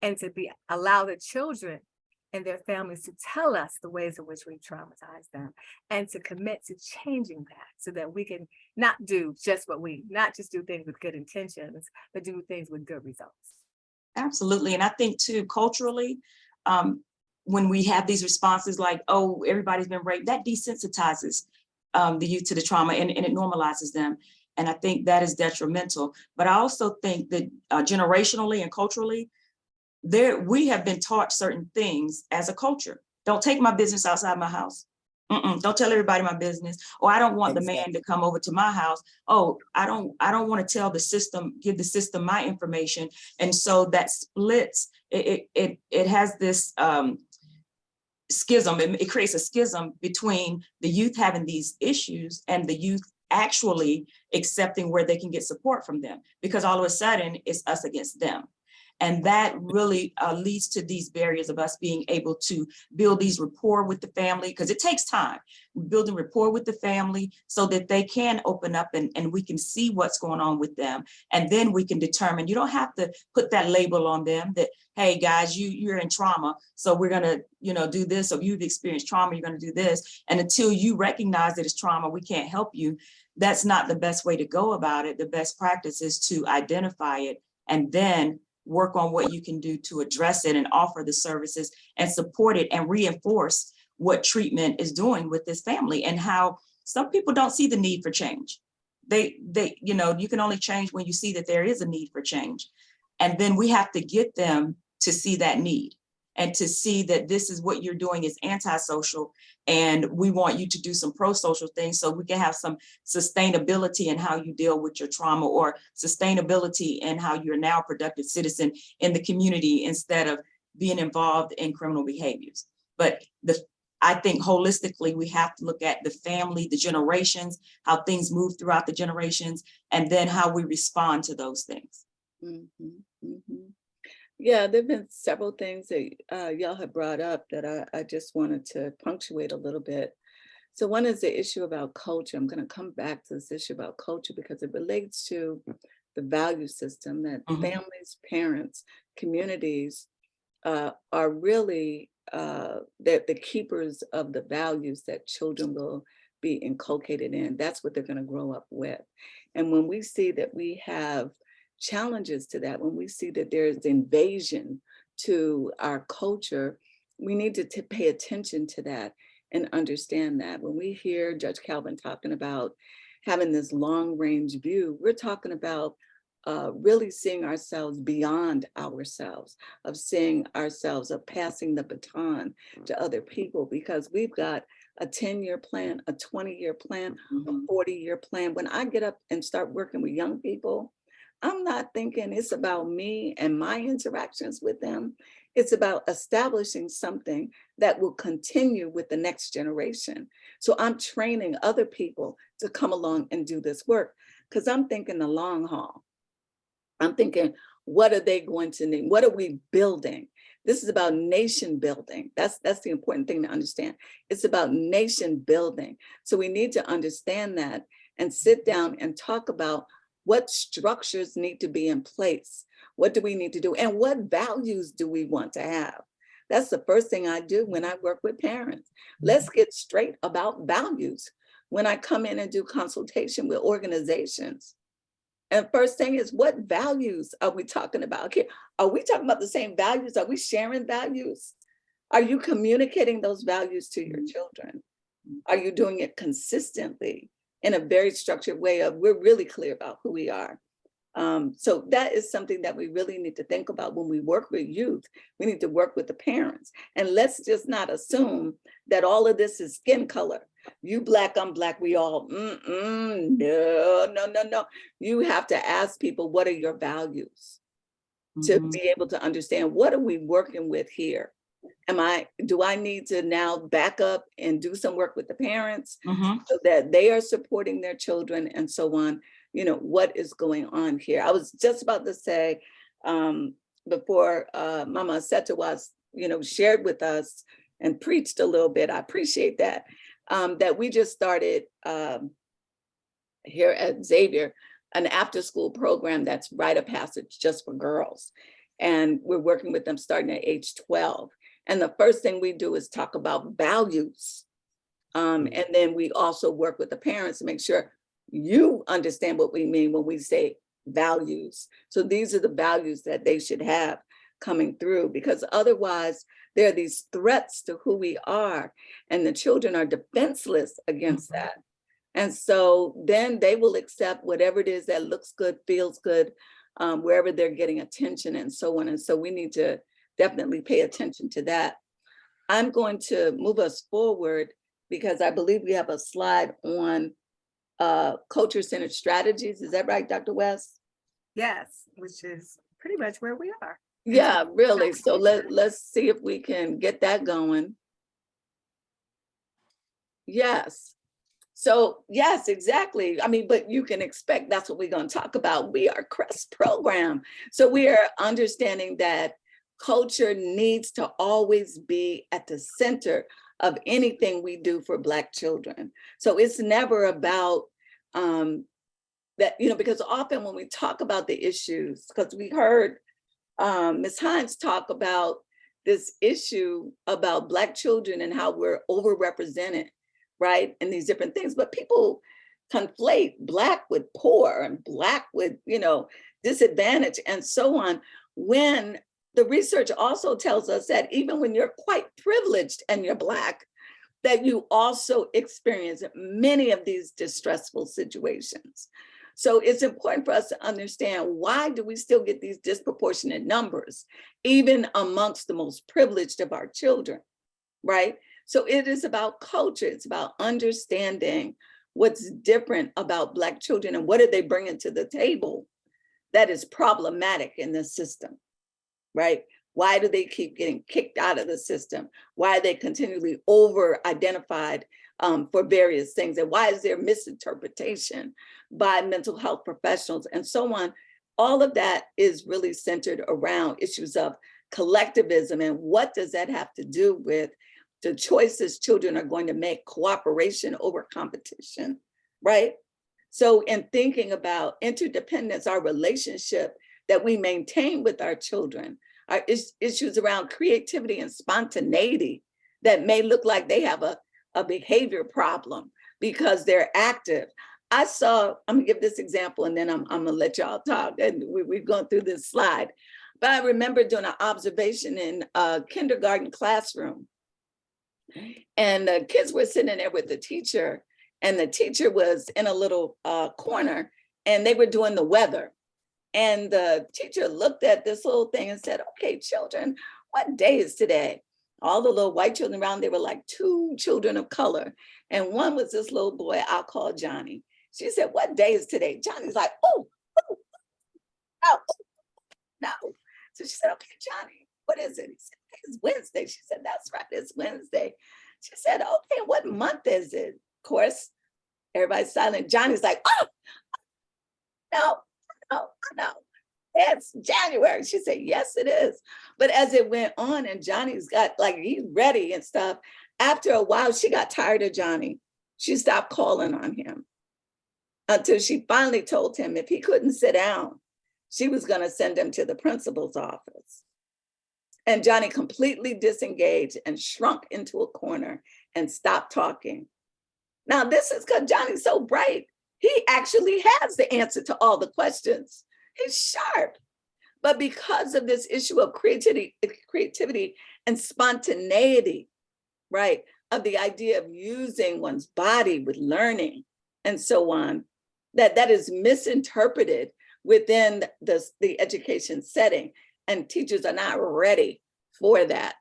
And to allow the children and their families to tell us the ways in which we traumatize them, and to commit to changing that so that we can not just do things with good intentions, but do things with good results. Absolutely. And I think too, culturally, when we have these responses like, oh, everybody's been raped, that desensitizes the youth to the trauma, and it normalizes them. And I think that is detrimental. But I also think that generationally and culturally, we have been taught certain things as a culture. Don't take my business outside my house. Don't tell everybody my business. Or I don't want the man to come over to my house. Oh, I don't want to tell the system, give the system my information. And so that splits, it has this schism. It creates a schism between the youth having these issues and the youth actually accepting where they can get support from them, because all of a sudden it's us against them. And that really leads to these barriers of us being able to build these rapport with the family, because it takes time. Building rapport with the family so that they can open up and we can see what's going on with them. And then we can determine, you don't have to put that label on them that, hey guys, you're in trauma, so we're gonna, do this, or you've experienced trauma, you're gonna do this. And until you recognize that it's trauma, we can't help you. That's not the best way to go about it. The best practice is to identify it and then work on what you can do to address it and offer the services and support it and reinforce what treatment is doing with this family, and how some people don't see the need for change. They you can only change when you see that there is a need for change. And then we have to get them to see that need and to see that this is what you're doing is antisocial, and we want you to do some pro-social things so we can have some sustainability in how you deal with your trauma, or sustainability in how you're now a productive citizen in the community instead of being involved in criminal behaviors. But I think holistically, we have to look at the family, the generations, how things move throughout the generations, and then how we respond to those things. Yeah, there've been several things that y'all have brought up that I just wanted to punctuate a little bit. So one is the issue about culture. I'm going to come back to this issue about culture because it relates to the value system that families, parents, communities are really the keepers of the values that children will be inculcated in. That's what they're going to grow up with. And when we see that we have challenges to that, when we see that there's invasion to our culture, we need to pay attention to that and understand that. When we hear Judge Calvin talking about having this long range view, we're talking about really seeing ourselves beyond ourselves, of seeing ourselves, of passing the baton to other people, because we've got a 10-year plan, a 20-year plan, a 40-year plan. When I get up and start working with young people, I'm not thinking it's about me and my interactions with them. It's about establishing something that will continue with the next generation. So I'm training other people to come along and do this work, because I'm thinking the long haul. I'm thinking, what are they going to need? What are we building? This is about nation building. That's the important thing to understand. It's about nation building. So we need to understand that and sit down and talk about what structures need to be in place. What do we need to do? And what values do we want to have? That's the first thing I do when I work with parents. Let's get straight about values. When I come in and do consultation with organizations, and first thing is, what values are we talking about? Okay, are we talking about the same values? Are we sharing values? Are you communicating those values to your children? Are you doing it consistently in a very structured way of we're really clear about who we are? So that is something that we really need to think about when we work with youth. We need to work with the parents. And let's just not assume that all of this is skin color. You black, I'm black, we all, no. You have to ask people, what are your values? To be able to understand, what are we working with here? Do I need to now back up and do some work with the parents so that they are supporting their children and so on? What is going on here? I was just about to say, before Mama Assetua, shared with us and preached a little bit, I appreciate that, that we just started here at Xavier, an after school program that's rite of passage just for girls. And we're working with them starting at age 12. And the first thing we do is talk about values. And then we also work with the parents to make sure you understand what we mean when we say values. So these are the values that they should have coming through, because otherwise there are these threats to who we are, and the children are defenseless against that. And so then they will accept whatever it is that looks good, feels good, wherever they're getting attention and so on. And so we need to definitely pay attention to that. I'm going to move us forward because I believe we have a slide on culture-centered strategies. Is that right, Dr. West? Yes, which is pretty much where we are. Yeah, really. So let's see if we can get that going. Yes. So yes, exactly. I mean, but you can expect that's what we're going to talk about. We are CREST program. So we are understanding that culture needs to always be at the center of anything we do for Black children. So it's never about that, because often when we talk about the issues, because we heard Ms. Hines talk about this issue about Black children and how we're overrepresented, right? And these different things, but people conflate Black with poor and Black with, disadvantage and so on, when the research also tells us that even when you're quite privileged and you're Black, that you also experience many of these distressful situations. So it's important for us to understand, why do we still get these disproportionate numbers, even amongst the most privileged of our children, right? So it is about culture. It's about understanding what's different about Black children and what are they bringing to the table that is problematic in the system, right? Why do they keep getting kicked out of the system? Why are they continually over-identified for various things? And why is there misinterpretation by mental health professionals and so on? All of that is really centered around issues of collectivism. And what does that have to do with the choices children are going to make, cooperation over competition, right? So in thinking about interdependence, our relationship that we maintain with our children, our issues around creativity and spontaneity that may look like they have a behavior problem because they're active. I'm gonna give this example and then I'm gonna let y'all talk, and we've gone through this slide. But I remember doing an observation in a kindergarten classroom, and the kids were sitting there with the teacher, and the teacher was in a little corner, and they were doing the weather. And the teacher looked at this little thing and said, "Okay, children, what day is today?" All the little white children around, they were like 2 children of color. And one was this little boy I'll call Johnny. She said, "What day is today?" Johnny's like, "Oh, no, no." So she said, "Okay, Johnny, what is it?" He said, "It's Wednesday." She said, "That's right, it's Wednesday." She said, "Okay, what month is it?" Of course, everybody's silent. Johnny's like, "Oh, no, no, it's January." She said, "Yes, it is." But as it went on and Johnny's got he's ready and stuff, after a while, she got tired of Johnny. She stopped calling on him until she finally told him if he couldn't sit down, she was going to send him to the principal's office. And Johnny completely disengaged and shrunk into a corner and stopped talking. Now, this is because Johnny's so bright. He actually has the answer to all the questions. He's sharp. But because of this issue of creativity and spontaneity, right, of the idea of using one's body with learning and so on, that is misinterpreted within the education setting, and teachers are not ready for that.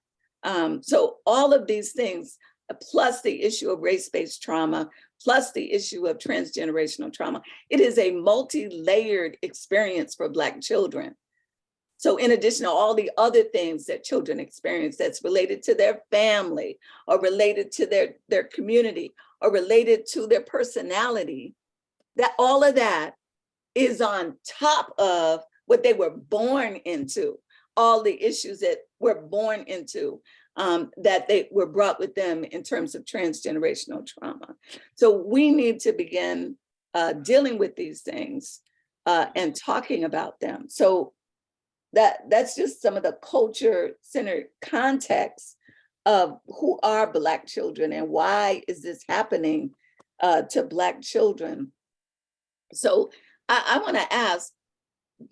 So all of these things, plus the issue of race-based trauma, plus the issue of transgenerational trauma, it is a multi-layered experience for Black children. So in addition to all the other things that children experience that's related to their family or related to their community or related to their personality, that all of that is on top of what they were born into, all the issues that were born into, that they were brought with them in terms of transgenerational trauma. So we need to begin dealing with these things and talking about them. So that's just some of the culture-centered context of who are Black children and why is this happening to Black children. So I want to ask,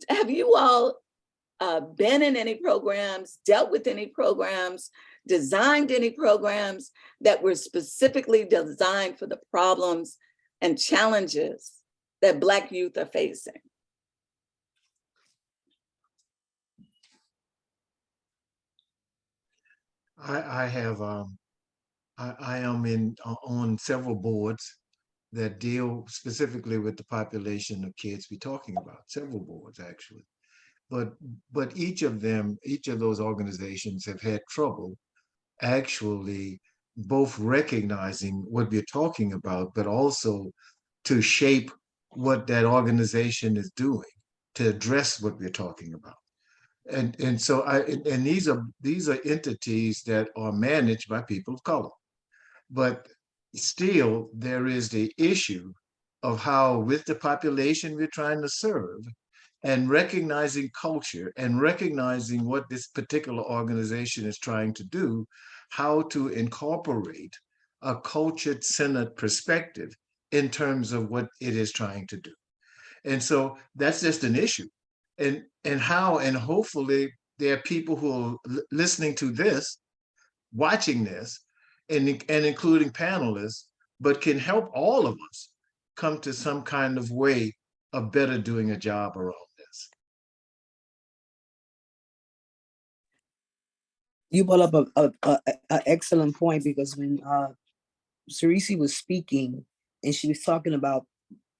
have you all been in any programs, dealt with any programs, designed any programs that were specifically designed for the problems and challenges that Black youth are facing? I have I am on several boards that deal specifically with the population of kids we're talking about, several boards actually. But each of those organizations have had trouble actually both recognizing what we're talking about, but also to shape what that organization is doing to address what we're talking about. And so and these are entities that are managed by people of color. But still, there is the issue of how, with the population we're trying to serve, and recognizing culture and recognizing what this particular organization is trying to do, how to incorporate a culture-centered perspective in terms of what it is trying to do. And so that's just an issue. And how, and hopefully there are people who are listening to this, watching this, and including panelists, but can help all of us come to some kind of way of better doing a job around this. You brought up a excellent point, because when Cerisi was speaking and she was talking about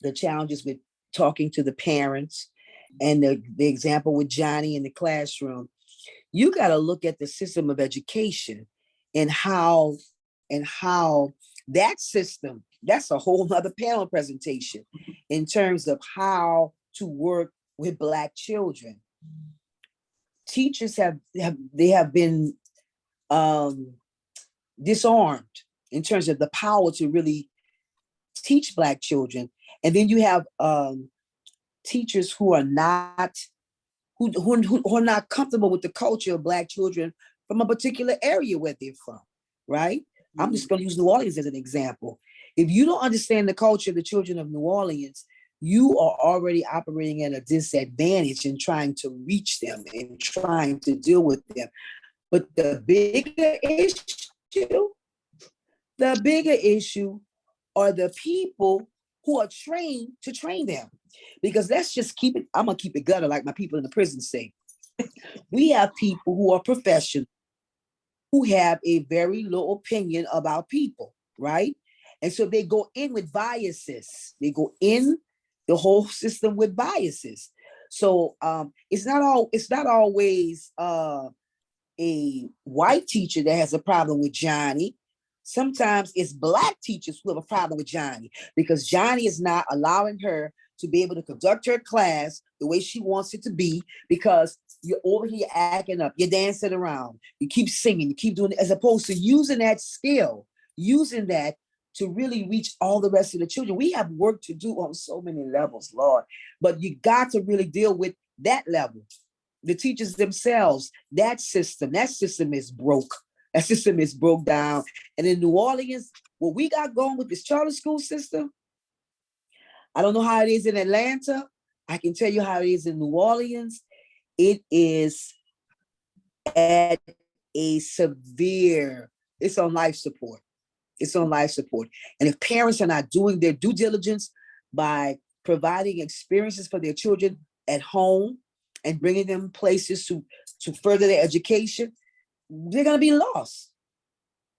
the challenges with talking to the parents and the example with Johnny in the classroom, you got to look at the system of education and how that system, that's a whole nother panel presentation in terms of how to work with Black children. Teachers have been disarmed in terms of the power to really teach Black children. And then you have teachers who are not who are not comfortable with the culture of Black children from a particular area where they're from, right? Mm-hmm. I'm just going to use New Orleans as an example. If you don't understand the culture of the children of New Orleans, you are already operating at a disadvantage in trying to reach them and trying to deal with them. But the bigger issue are the people who are trained to train them. Because let's just keep it, I'm gonna keep it gutter like my people in the prison say. We have people who are professional, who have a very low opinion about people, right? And so they go in with biases. They go in the whole system with biases. So it's not always a white teacher that has a problem with Johnny. Sometimes it's Black teachers who have a problem with Johnny, because Johnny is not allowing her to be able to conduct her class the way she wants it to be, because you're over here acting up, you're dancing around, you keep singing, you keep doing it, as opposed to using that skill, using that to really reach all the rest of the children. We have work to do on so many levels, Lord, but you got to really deal with that level. The teachers themselves, that system is broke. That system is broke down. And in New Orleans, what we got going with this charter school system, I don't know how it is in Atlanta. I can tell you how it is in New Orleans. It is at a severe, it's on life support. It's on life support. And if parents are not doing their due diligence by providing experiences for their children at home and bringing them places to further their education, they're going to be lost.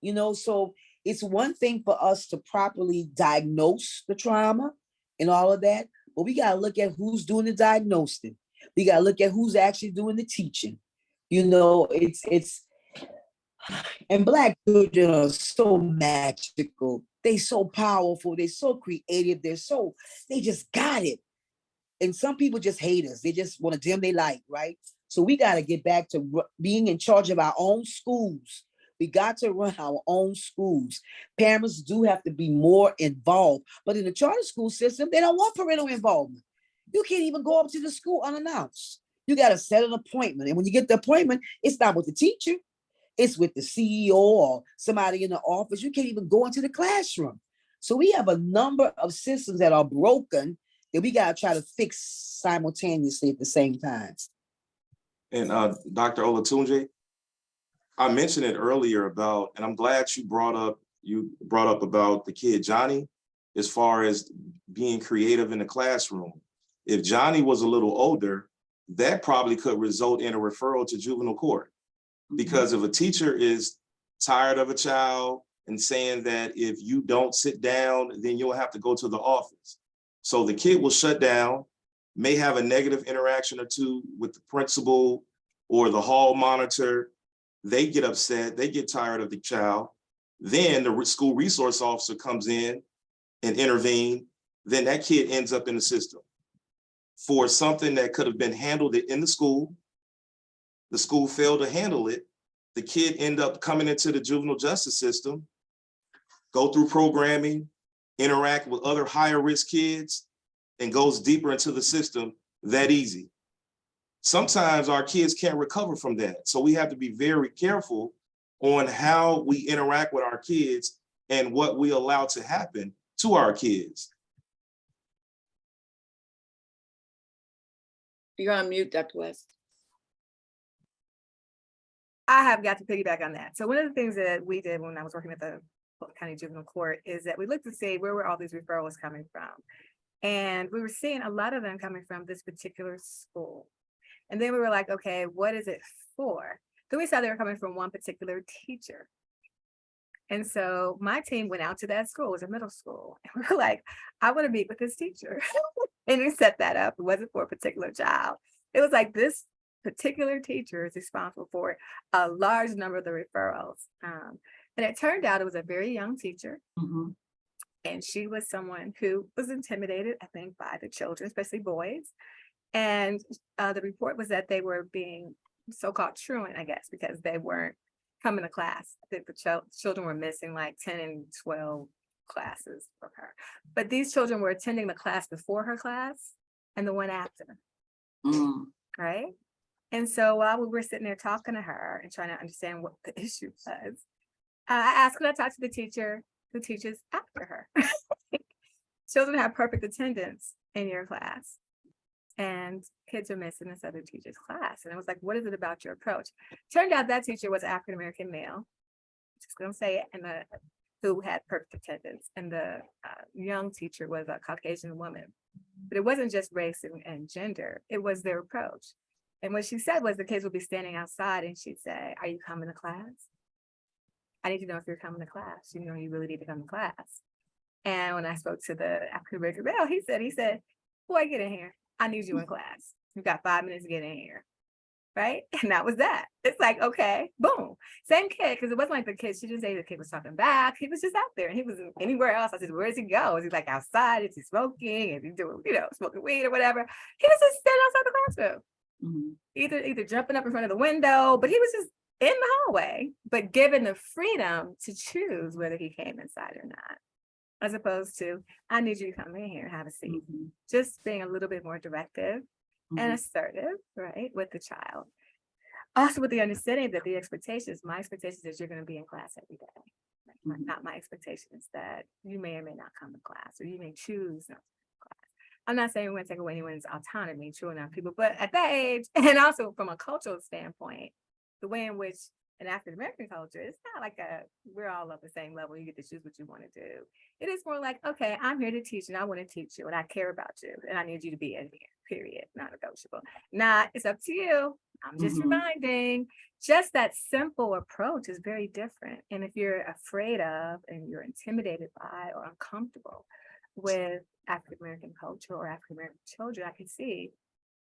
You know, so it's one thing for us to properly diagnose the trauma and all of that, but we got to look at who's doing the diagnosing. We got to look at who's actually doing the teaching. You know, it's and Black children are so magical. They so powerful. They're so creative. They just got it. And some people just hate us. They just want to dim their light, right? So we got to get back to being in charge of our own schools. We got to run our own schools. Parents do have to be more involved. But in the charter school system, they don't want parental involvement. You can't even go up to the school unannounced. You got to set an appointment. And when you get the appointment, it's not with the teacher. It's with the CEO or somebody in the office. You can't even go into the classroom. So we have a number of systems that are broken that we got to try to fix simultaneously at the same time. And Dr. Olatunji, I mentioned it earlier about, and I'm glad you brought up about the kid Johnny, as far as being creative in the classroom. If Johnny was a little older, that probably could result in a referral to juvenile court. Because if a teacher is tired of a child and saying that if you don't sit down, then you'll have to go to the office. So the kid will shut down, may have a negative interaction or two with the principal or the hall monitor. They get upset, they get tired of the child. Then the school resource officer comes in and intervene, then that kid ends up in the system for something that could have been handled in the school. The school failed to handle it. The kid end up coming into the juvenile justice system, go through programming, interact with other higher risk kids, and goes deeper into the system that easy. Sometimes our kids can't recover from that. So we have to be very careful on how we interact with our kids and what we allow to happen to our kids. You're on mute, Dr. West. I have got to piggyback on that. So one of the things that we did when I was working at the Fulton County Juvenile Court is that we looked to see where were all these referrals coming from. And we were seeing a lot of them coming from this particular school. And then we were like, okay, what is it for? Then we saw they were coming from one particular teacher. And so my team went out to that school, it was a middle school. And we were like, I want to meet with this teacher. And we set that up. It wasn't for a particular child. It was like this particular teacher is responsible for a large number of the referrals. And it turned out it was a very young teacher. Mhm. And she was someone who was intimidated, I think, by the children, especially boys. And the report was that they were being so-called truant, I guess, because they weren't coming to class. I think the children were missing like 10 and 12 classes for her. But these children were attending the class before her class and the one after, Mm. right? And so while we were sitting there talking to her and trying to understand what the issue was, I asked, could I talk to the teacher who teaches after her? Children have perfect attendance in your class, and kids are missing this other teacher's class. And I was like, what is it about your approach? Turned out that teacher was African-American male, just gonna say it, and who had perfect attendance. And the young teacher was a Caucasian woman. But it wasn't just race and gender, it was their approach. And what she said was the kids would be standing outside and she'd say, are you coming to class? I need to know if you're coming to class. You know, you really need to come to class. And when I spoke to the African-American male, he said, boy, get in here. I need you in class. You've got 5 minutes to get in here. Right? And that was that. It's like, okay, boom. Same kid, because it wasn't like the kid, she didn't say the kid was talking back. He was just out there and he was anywhere else. I said, where does he go? Is he like outside? Is he smoking? Is he doing, smoking weed or whatever? He was just standing outside the classroom. Mhm. Either jumping up in front of the window, but he was just in the hallway, but given the freedom to choose whether he came inside or not, as opposed to, I need you to come in here and have a seat. Mhm. Just being a little bit more directive and Mhm. assertive, right, with the child. Also with the understanding that my expectations is you're going to be in class every day. Right? Mhm. Not my expectation is that you may or may not come to class, or you may choose not to come to class. I'm not saying we're going to take away anyone's autonomy, true enough people, but at that age, and also from a cultural standpoint, the way in which an African-American culture, it's not like we're all at the same level. You get to choose what you want to do. It is more like, okay, I'm here to teach and I want to teach you and I care about you and I need you to be in here, period, not negotiable. Not, it's up to you. I'm just Mhm. reminding. Just that simple approach is very different. And if you're afraid of and you're intimidated by or uncomfortable with African-American culture or African-American children, I can see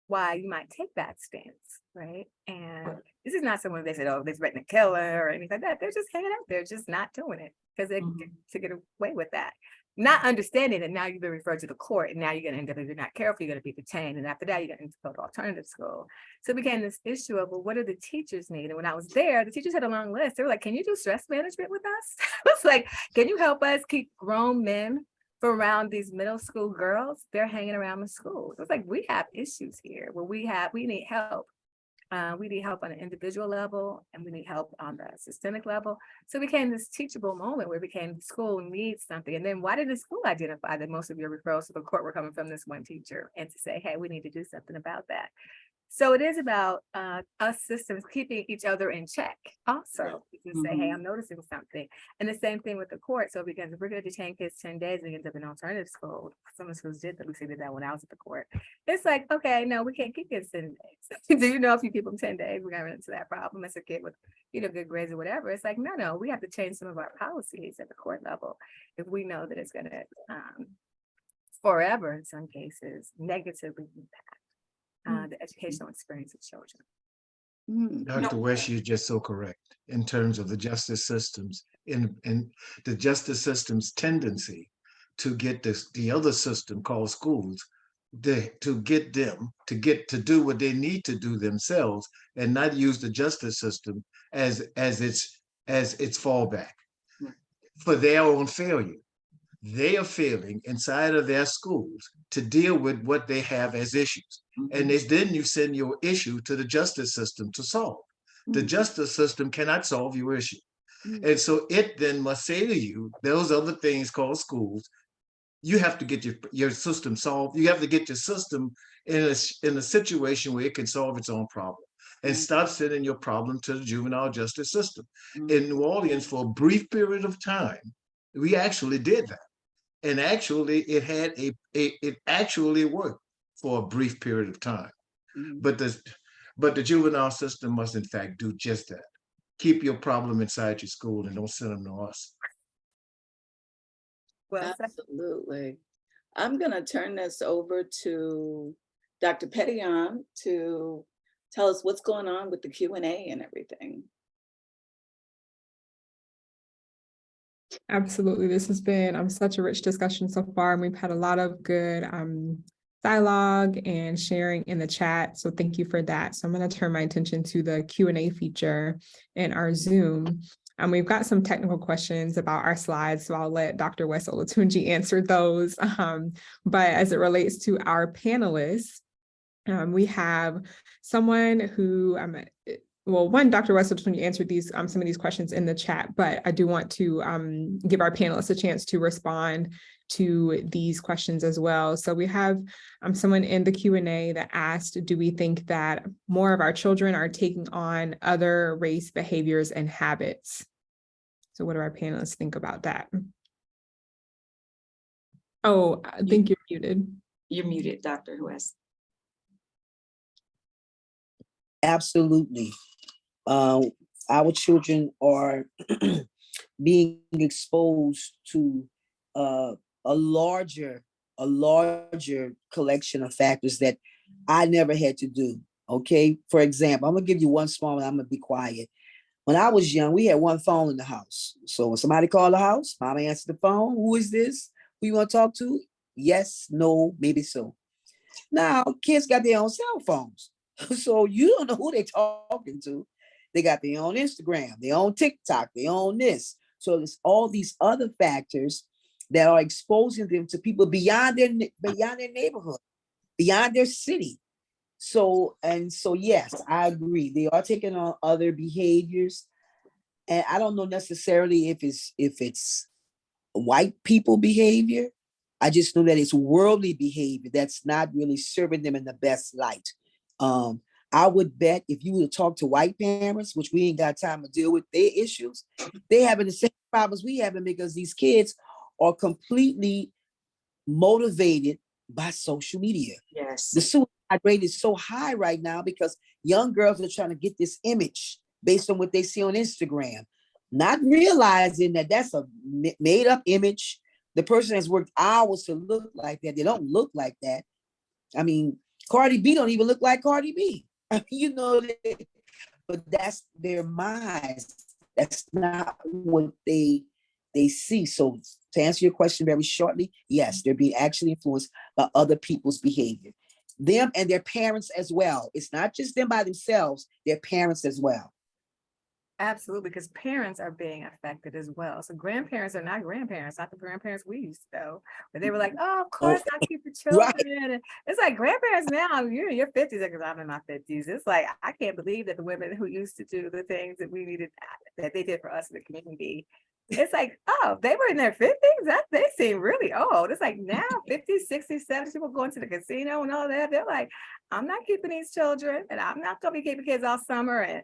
why you might take that stance, right? And this is not someone they said, oh, they're threatening to kill her or anything like that. They're just hanging out there, just not doing it because they Mhm. get to get away with that. Not understanding that now you've been referred to the court and now you're going to end up, if you're not careful, you're going to be detained. And after that, you're going to go to alternative school. So it became this issue of, well, what do the teachers need? And when I was there, the teachers had a long list. They were like, can you do stress management with us? I was like, can you help us keep grown men from around these middle school girls? They're hanging around the school. It was like, we have issues here where we need help. We need help on an individual level and we need help on the systemic level. So it became this teachable moment where it became the school needs something. And then why did the school identify that most of your referrals to the court were coming from this one teacher and to say, hey, we need to do something about that. So it is about us systems keeping each other in check also. You can say, hey, I'm noticing something. And the same thing with the court. So because if we're going to detain kids 10 days and end up in alternative school, some of the schools did that. We did that when I was at the court. It's like, okay, no, we can't keep kids 10 days. Do you know if you keep them 10 days, we're going to run into that problem as a kid with, good grades or whatever. It's like, no, we have to change some of our policies at the court level if we know that it's going to forever, in some cases, negatively impact the educational experience of children. Mm, Dr. West, you're just so correct in terms of the justice systems in the justice system's tendency to get the other system called schools to get them to do what they need to do themselves and not use the justice system as its fallback for their own failure. They are failing inside of their schools to deal with what they have as issues. And then you send your issue to the justice system to solve. The justice system cannot solve your issue. And so it then must say to you, those other things called schools, you have to get your system solved. You have to get your system in a situation where it can solve its own problem and stop sending your problem to the juvenile justice system. In New Orleans, for a brief period of time, we actually did that. And actually, it actually worked for a brief period of time. But the juvenile system must in fact do just that. Keep your problem inside your school and don't send them to us. Well said. absolutely. I'm gonna turn this over to Dr. Petillon to tell us what's going on with the Q&A and everything. Absolutely. This has been such a rich discussion so far, and we've had a lot of good dialogue and sharing in the chat. So thank you for that. So I'm going to turn my attention to the Q&A feature in our Zoom. We've got some technical questions about our slides, so I'll let Dr. West Olatunji answer those. But as it relates to our panelists, we have someone who well, one, Dr. West Olatunji answered these some of these questions in the chat, but I do want to give our panelists a chance to respond to these questions as well. So we have someone in the Q&A that asked, do we think that more of our children are taking on other race behaviors and habits? So what do our panelists think about that? Oh, I think you're muted. You're muted, Dr. West. Absolutely. Our children are being exposed to a larger collection of factors that I never had to do. Okay. For example, I'm gonna give you one small one. I'm gonna be quiet. When I was young, we had one phone in the house. So when somebody called the house, mama answered the phone. Who is this? Who you want to talk to? Yes, no, maybe so. Now kids got their own cell phones. So you don't know who they're talking to. They got their own Instagram, their own TikTok, their own this. So there's all these other factors that are exposing them to people beyond their neighborhood, beyond their city. So yes, I agree. They are taking on other behaviors. And I don't know necessarily if it's white people behavior. I just know that it's worldly behavior that's not really serving them in the best light. I would bet if you were to talk to white parents, which we ain't got time to deal with their issues, they having the same problems we having because these kids are completely motivated by social media. Yes. The suicide rate is so high right now because young girls are trying to get this image based on what they see on Instagram, not realizing that that's a made up image. The person has worked hours to look like that. They don't look like that. I mean, Cardi B don't even look like Cardi B. You know, but that's their minds. That's not what they see. So to answer your question very shortly, yes, they're being actually influenced by other people's behavior. Them and their parents as well. It's not just them by themselves, their parents as well. Absolutely, because parents are being affected as well. So grandparents are not grandparents, not the grandparents we used to know. But they were like, oh, of course, I keep the children. Right. And it's like grandparents now, you're in your 50s, because I'm in my 50s. It's like, I can't believe that the women who used to do the things that we needed, that they did for us in the community. It's like, oh, they were in their 50s? They seem really old. It's like now 50s, 60s, 70s, people going to the casino and all that. They're like, I'm not keeping these children, and I'm not going to be keeping kids all summer. And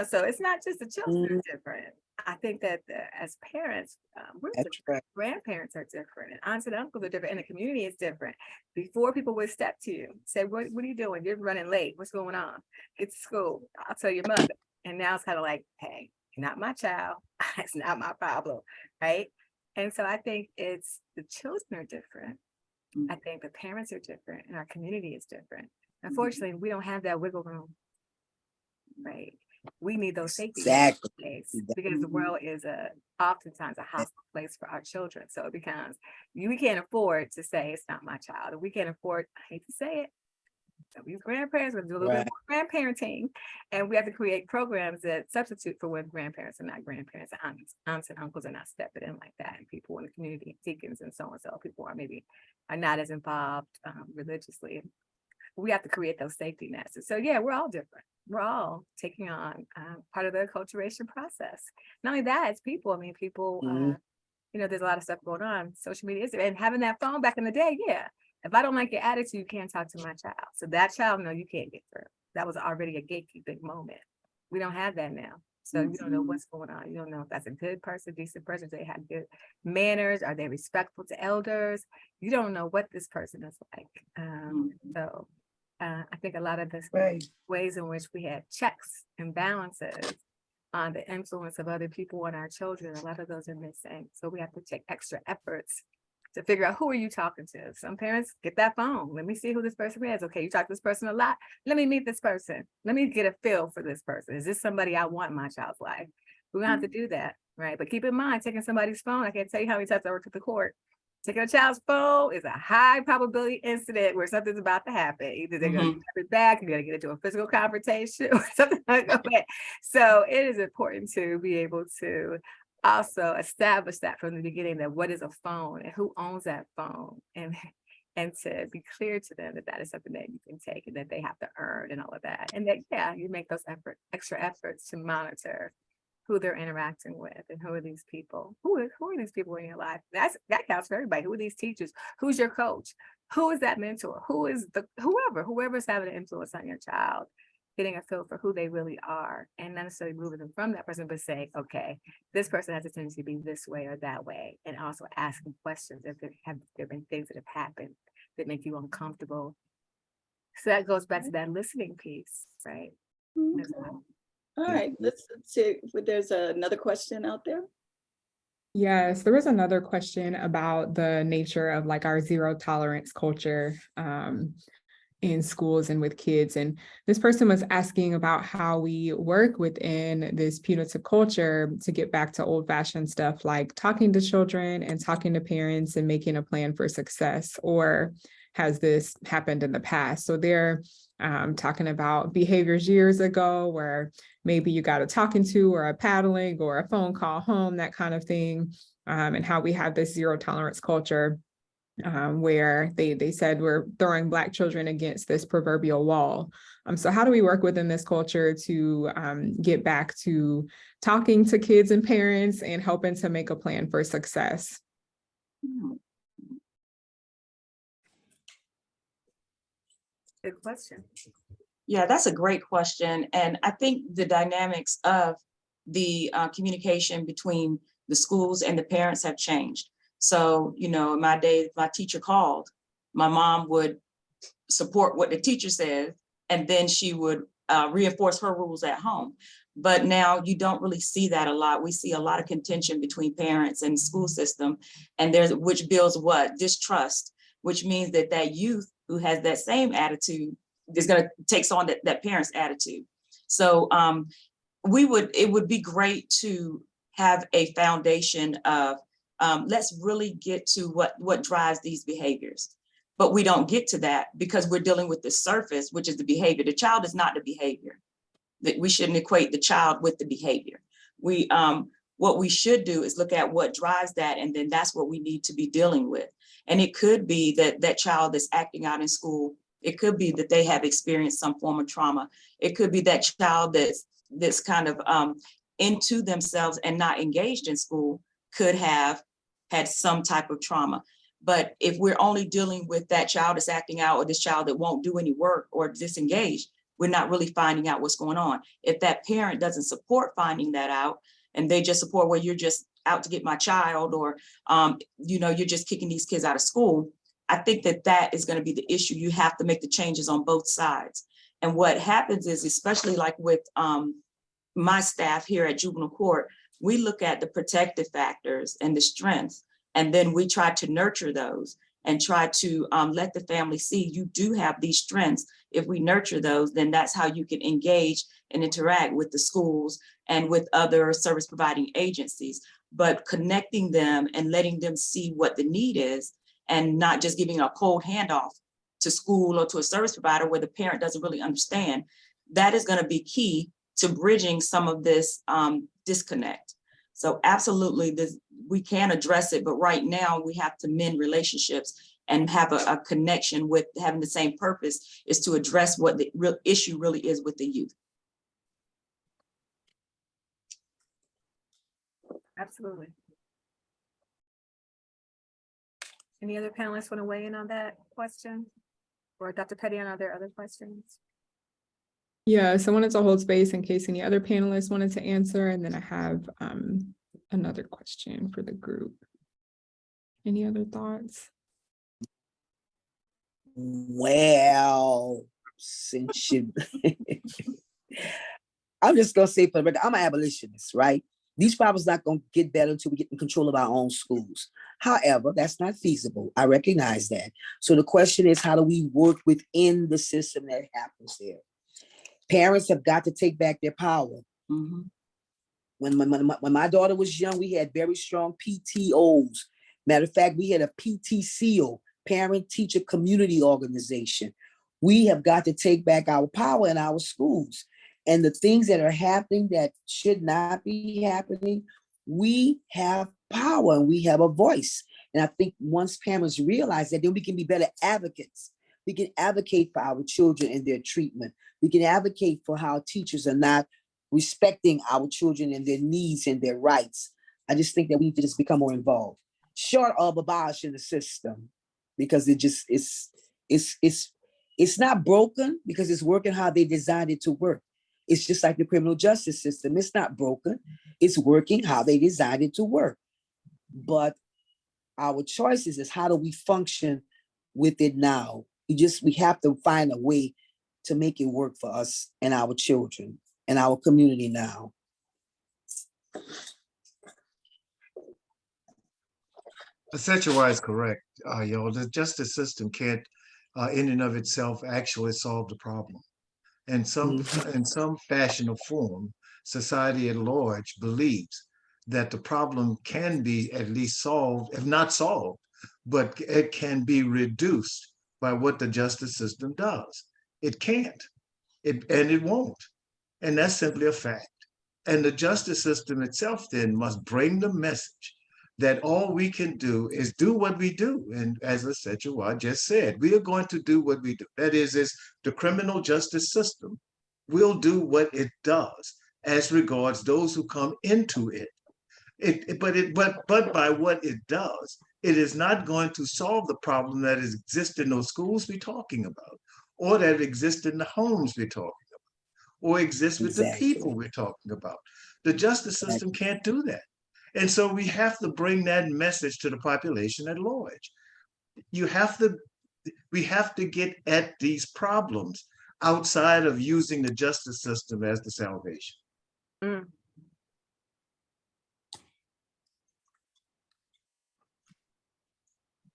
so it's not just the children are different. I think that as parents, we're different. Right. Grandparents are different, and aunts and uncles are different, and the community is different. Before, people would step to you, say, what are you doing? You're running late. What's going on? Get to school. I'll tell your mother. And now it's kind of like, hey, you're not my child. It's not my problem, right? And so I think it's the children are different. I think the parents are different, and our community is different. Unfortunately, we don't have that wiggle room. right? We need those safety nets Exactly. in place because the world is oftentimes a hostile place for our children. So it becomes, we can't afford to say it's not my child, or we can't afford, I hate to say it, these grandparents will do a little bit more grandparenting, and we have to create programs that substitute for when grandparents are not grandparents, and aunts and uncles are not stepping in like that, and people in the community, deacons and so on, so people are maybe are not as involved religiously. We have to create those safety nets. And so yeah, we're all different. We're all taking on part of the acculturation process. Not only that, it's people. I mean, people. You know, there's a lot of stuff going on. Social media is, and having that phone back in the day, yeah. If I don't like your attitude, you can't talk to my child. So that child, no, you can't get through. That was already a gatekeeping moment. We don't have that now. So you don't know what's going on. You don't know if that's a good person, decent person. Do they have good manners? Are they respectful to elders? You don't know what this person is like. So I think a lot of the ways in which we had checks and balances on the influence of other people on our children, a lot of those are missing. So we have to take extra efforts to figure out, who are you talking to? Some parents, get that phone. Let me see who this person is. Okay, you talk to this person a lot. Let me meet this person. Let me get a feel for this person. Is this somebody I want in my child's life? We're gonna have to do that, right? But keep in mind, taking somebody's phone, I can't tell you how many times I worked at the court. Taking a child's phone is a high probability incident where something's about to happen. Either they're gonna grab it back, you're gonna get into a physical confrontation or something like that. So it is important to be able to also establish that from the beginning, that what is a phone and who owns that phone, and to be clear to them that that is something that you can take and that they have to earn and all of that. And that, yeah, you make those extra efforts to monitor who they're interacting with and who are these people, who are these people in your life. That counts for everybody. Who are these teachers? Who's your coach? Who is that mentor? Who is whoever's having an influence on your child, getting a feel for who they really are, and not necessarily moving them from that person, but saying, okay, this person has a tendency to be this way or that way, and also asking questions if there been things that have happened that make you uncomfortable. So that goes back to that listening piece, right? All right, let's see if there's another question out there. Yes, there was another question about the nature of like our zero tolerance culture in schools and with kids. And this person was asking about how we work within this punitive culture to get back to old fashioned stuff like talking to children and talking to parents and making a plan for success, or has this happened in the past? So they're talking about behaviors years ago where maybe you got a talking to or a paddling or a phone call home, that kind of thing, and how we have this zero tolerance culture where they said we're throwing Black children against this proverbial wall. So how do we work within this culture to get back to talking to kids and parents and helping to make a plan for success? Good question. Yeah, that's a great question. And I think the dynamics of the communication between the schools and the parents have changed. So, you know, in my day, if my teacher called, my mom would support what the teacher said, and then she would reinforce her rules at home. But now you don't really see that a lot. We see a lot of contention between parents and the school system, and which builds what? Distrust, which means that youth who has that same attitude is going to takes on that parent's attitude. So it would be great to have a foundation of let's really get to what drives these behaviors. But we don't get to that because we're dealing with the surface, which is the behavior. The child is not the behavior. That we shouldn't equate the child with the behavior. What we should do is look at what drives that, and then that's what we need to be dealing with. And it could be that child is acting out in school. It could be that they have experienced some form of trauma. It could be that child that's kind of into themselves and not engaged in school could have had some type of trauma. But if we're only dealing with that child that's acting out, or this child that won't do any work or disengaged, we're not really finding out what's going on. If that parent doesn't support finding that out, and they just support, well, you're just out to get my child, or you're just kicking these kids out of school, I think that is going to be the issue. You have to make the changes on both sides. And what happens is, especially like with my staff here at juvenile court, we look at the protective factors and the strengths, and then we try to nurture those. and try to let the family see you do have these strengths. If we nurture those, then that's how you can engage and interact with the schools and with other service providing agencies. But connecting them and letting them see what the need is, and not just giving a cold handoff to school or to a service provider where the parent doesn't really understand, that is going to be key to bridging some of this disconnect. So absolutely, we can address it, but right now we have to mend relationships and have a connection with having the same purpose, is to address what the real issue really is with the youth. Absolutely. Any other panelists want to weigh in on that question? Or Dr. Petty, are there other questions? Yeah, so I wanted to hold space in case any other panelists wanted to answer, and then I have another question for the group. Any other thoughts? Well, since you, I'm just gonna say for the record, I'm an abolitionist, right? These problems not gonna get better until we get in control of our own schools. However, that's not feasible. I recognize that. So the question is, how do we work within the system that happens there? Parents have got to take back their power. Mm-hmm. When my daughter was young, we had very strong PTOs. Matter of fact, we had a PTCO, Parent Teacher Community Organization. We have got to take back our power in our schools. And the things that are happening that should not be happening, we have power and we have a voice. And I think once parents realize that, then we can be better advocates. We can advocate for our children and their treatment. We can advocate for how teachers are not respecting our children and their needs and their rights. I just think that we need to just become more involved, short of abolishing the system, because it's not broken, because it's working how they designed it to work. It's just like the criminal justice system. It's not broken. It's working how they designed it to work. But our choices is, how do we function with it now? We have to find a way to make it work for us and our children and our community now. Assetua is correct, y'all. The justice system can't, in and of itself, actually solve the problem. In some fashion or form, society at large believes that the problem can be at least solved, if not solved, but it can be reduced by what the justice system does. It can't, and it won't. And that's simply a fact. And the justice system itself then must bring the message that all we can do is do what we do. And as Assetua just said, we are going to do what we do. That is the criminal justice system will do what it does as regards those who come into it. But by what it does, it is not going to solve the problem that exists in those schools we're talking about, or that exists in the homes we're talking about, or exists with the people we're talking about. The justice system can't do that. And so we have to bring that message to the population at large. We have to get at these problems outside of using the justice system as the salvation. Mm.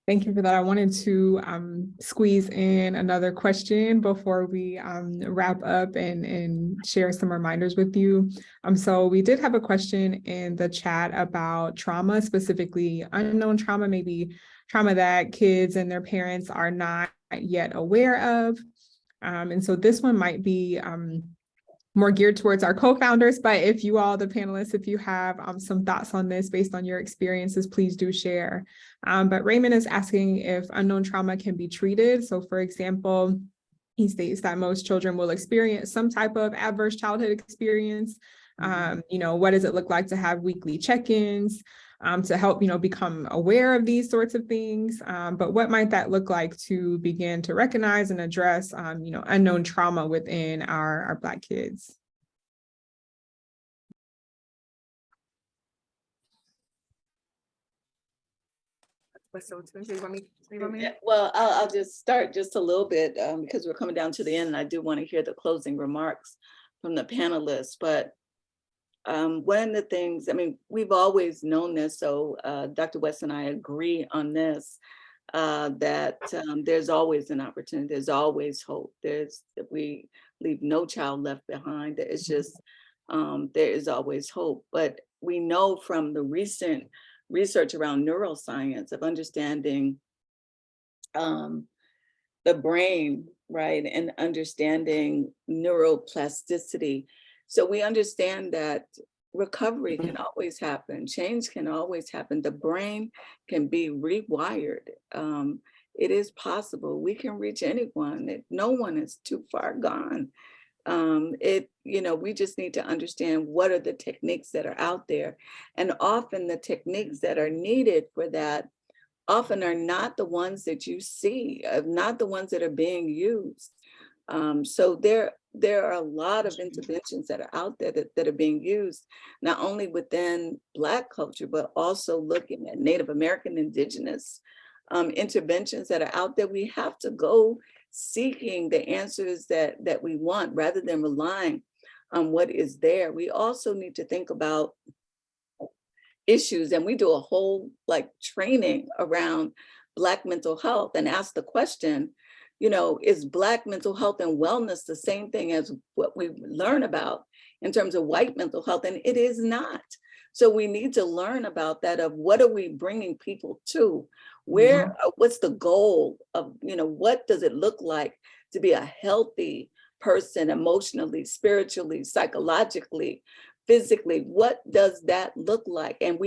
Thank you for that. I wanted to squeeze in another question before we wrap up and share some reminders with you. So we did have a question in the chat about trauma, specifically unknown trauma, maybe trauma that kids and their parents are not yet aware of. And so this one might be more geared towards our co-founders, but if you all, the panelists, if you have some thoughts on this based on your experiences, please do share. But Raymond is asking if unknown trauma can be treated. So for example, he states that most children will experience some type of adverse childhood experience. What does it look like to have weekly check-ins to help, become aware of these sorts of things? But what might that look like to begin to recognize and address, unknown trauma within our Black kids? So you want me? Yeah, well, I'll just start just a little bit because we're coming down to the end, and I do want to hear the closing remarks from the panelists. But one of the things, we've always known this, so Dr. West and I agree on this. that there's always an opportunity, there's always hope. We leave no child left behind. It's just, there is always hope. But we know from the recent research around neuroscience of understanding the brain, right, and understanding neuroplasticity. So we understand that recovery can always happen, change can always happen. The brain can be rewired. It is possible. We can reach anyone. No one is too far gone. We just need to understand what are the techniques that are out there. And often the techniques that are needed for that often are not the ones that you see, not the ones that are being used. So there are a lot of interventions that are out there that are being used, not only within Black culture, but also looking at Native American, Indigenous interventions that are out there. We have to go seeking the answers that we want rather than relying on what is there. We also need to think about issues, and we do a whole training around Black mental health and ask the question, is Black mental health and wellness the same thing as what we learn about in terms of white mental health? And it is not. So we need to learn about that, of what are we bringing people to? Where, what's the goal of, what does it look like to be a healthy person emotionally, spiritually, psychologically, physically? What does that look like? And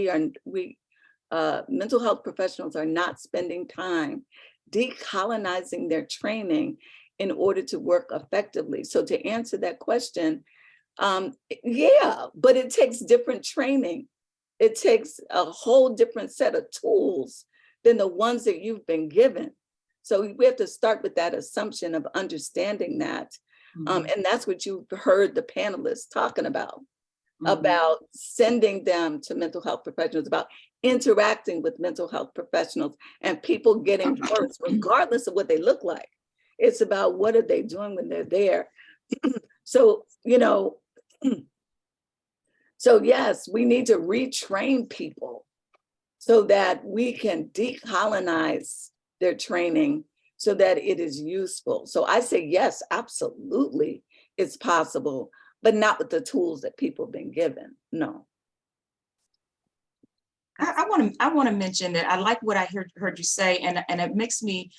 mental health professionals are not spending time decolonizing their training in order to work effectively. So to answer that question, yeah, but it takes different training. It takes a whole different set of tools than the ones that you've been given. So we have to start with that assumption of understanding that. And that's what you've heard the panelists talking about sending them to mental health professionals, about interacting with mental health professionals and people getting worse, regardless of what they look like. It's about what are they doing when they're there. So, so yes, we need to retrain people so that we can decolonize their training so that it is useful. So I say, yes, absolutely, it's possible, but not with the tools that people have been given. No. I want to mention that I like what I heard you say, and it makes me,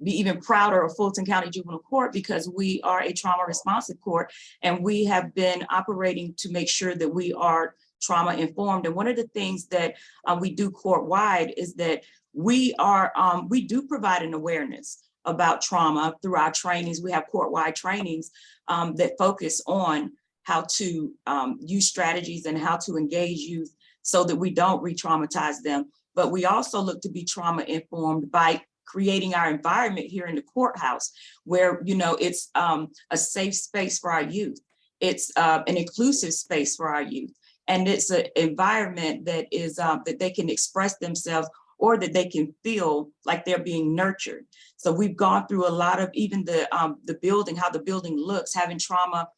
be even prouder of Fulton County Juvenile Court, because we are a trauma responsive court, and we have been operating to make sure that we are trauma informed. And one of the things that we do court wide is that we do provide an awareness about trauma through our trainings. We have court wide trainings that focus on how to use strategies and how to engage youth so that we don't re-traumatize them. But we also look to be trauma informed by creating our environment here in the courthouse, where it's a safe space for our youth. It's an inclusive space for our youth, and it's an environment that is that they can express themselves, or that they can feel like they're being nurtured. So we've gone through a lot of even the building, how the building looks, having trauma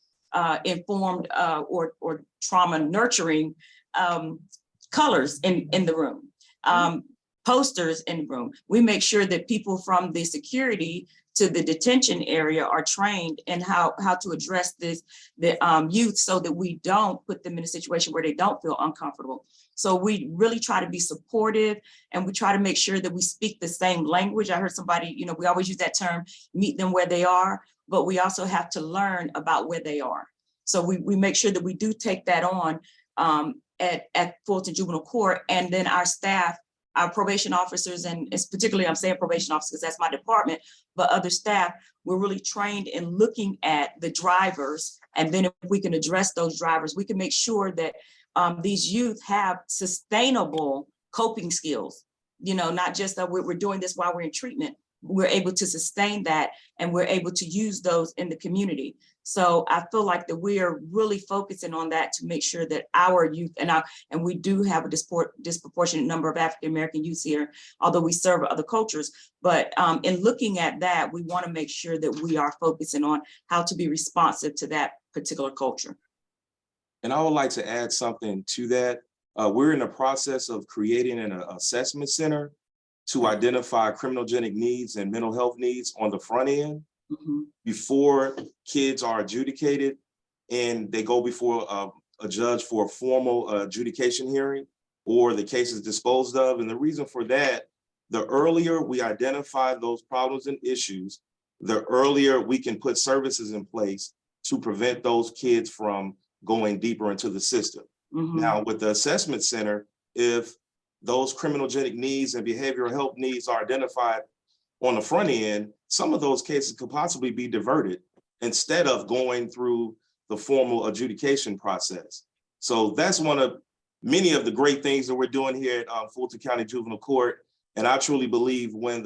informed or trauma nurturing colors in the room. Posters in the room. We make sure that people from the security to the detention area are trained in how to address the youth, so that we don't put them in a situation where they don't feel uncomfortable. So we really try to be supportive, and we try to make sure that we speak the same language. I heard somebody, we always use that term, meet them where they are, but we also have to learn about where they are. So we make sure that we do take that on at Fulton Juvenile Court, and then our staff, our probation officers, and it's particularly, I'm saying probation officers because that's my department, but other staff, we're really trained in looking at the drivers. And then if we can address those drivers, we can make sure that these youth have sustainable coping skills, not just that we're doing this while we're in treatment. We're able to sustain that, and we're able to use those in the community. So I feel like that we are really focusing on that to make sure that our youth, and we do have a disproportionate number of African-American youth here, although we serve other cultures. But in looking at that, we want to make sure that we are focusing on how to be responsive to that particular culture. And I would like to add something to that. We're in the process of creating an assessment center to identify criminogenic needs and mental health needs on the front end Mhm. before kids are adjudicated and they go before a judge for a formal adjudication hearing or the case is disposed of. And the reason for that, the earlier we identify those problems and issues, the earlier we can put services in place to prevent those kids from going deeper into the system. Mhm. Now, with the assessment center, if those criminogenic needs and behavioral health needs are identified on the front end, some of those cases could possibly be diverted instead of going through the formal adjudication process. So that's one of many of the great things that we're doing here at Fulton County Juvenile Court. And I truly believe when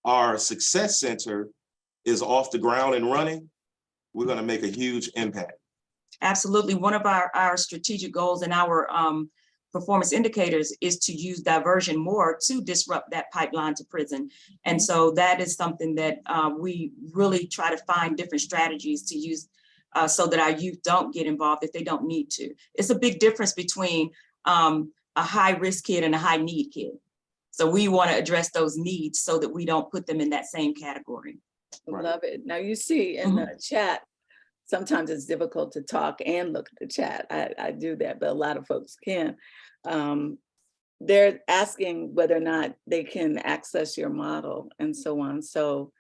our success center is off the ground and running, we're going to make a huge impact. Absolutely. One of our strategic goals and our performance indicators is to use diversion more to disrupt that pipeline to prison. And so that is something that we really try to find different strategies to use so that our youth don't get involved if they don't need to. It's a big difference between a high risk kid and a high need kid. So we want to address those needs so that we don't put them in that same category. I love it. Now you see in the chat, sometimes it's difficult to talk and look at the chat. I do that, but a lot of folks can. They're asking whether or not they can access your model and so on. So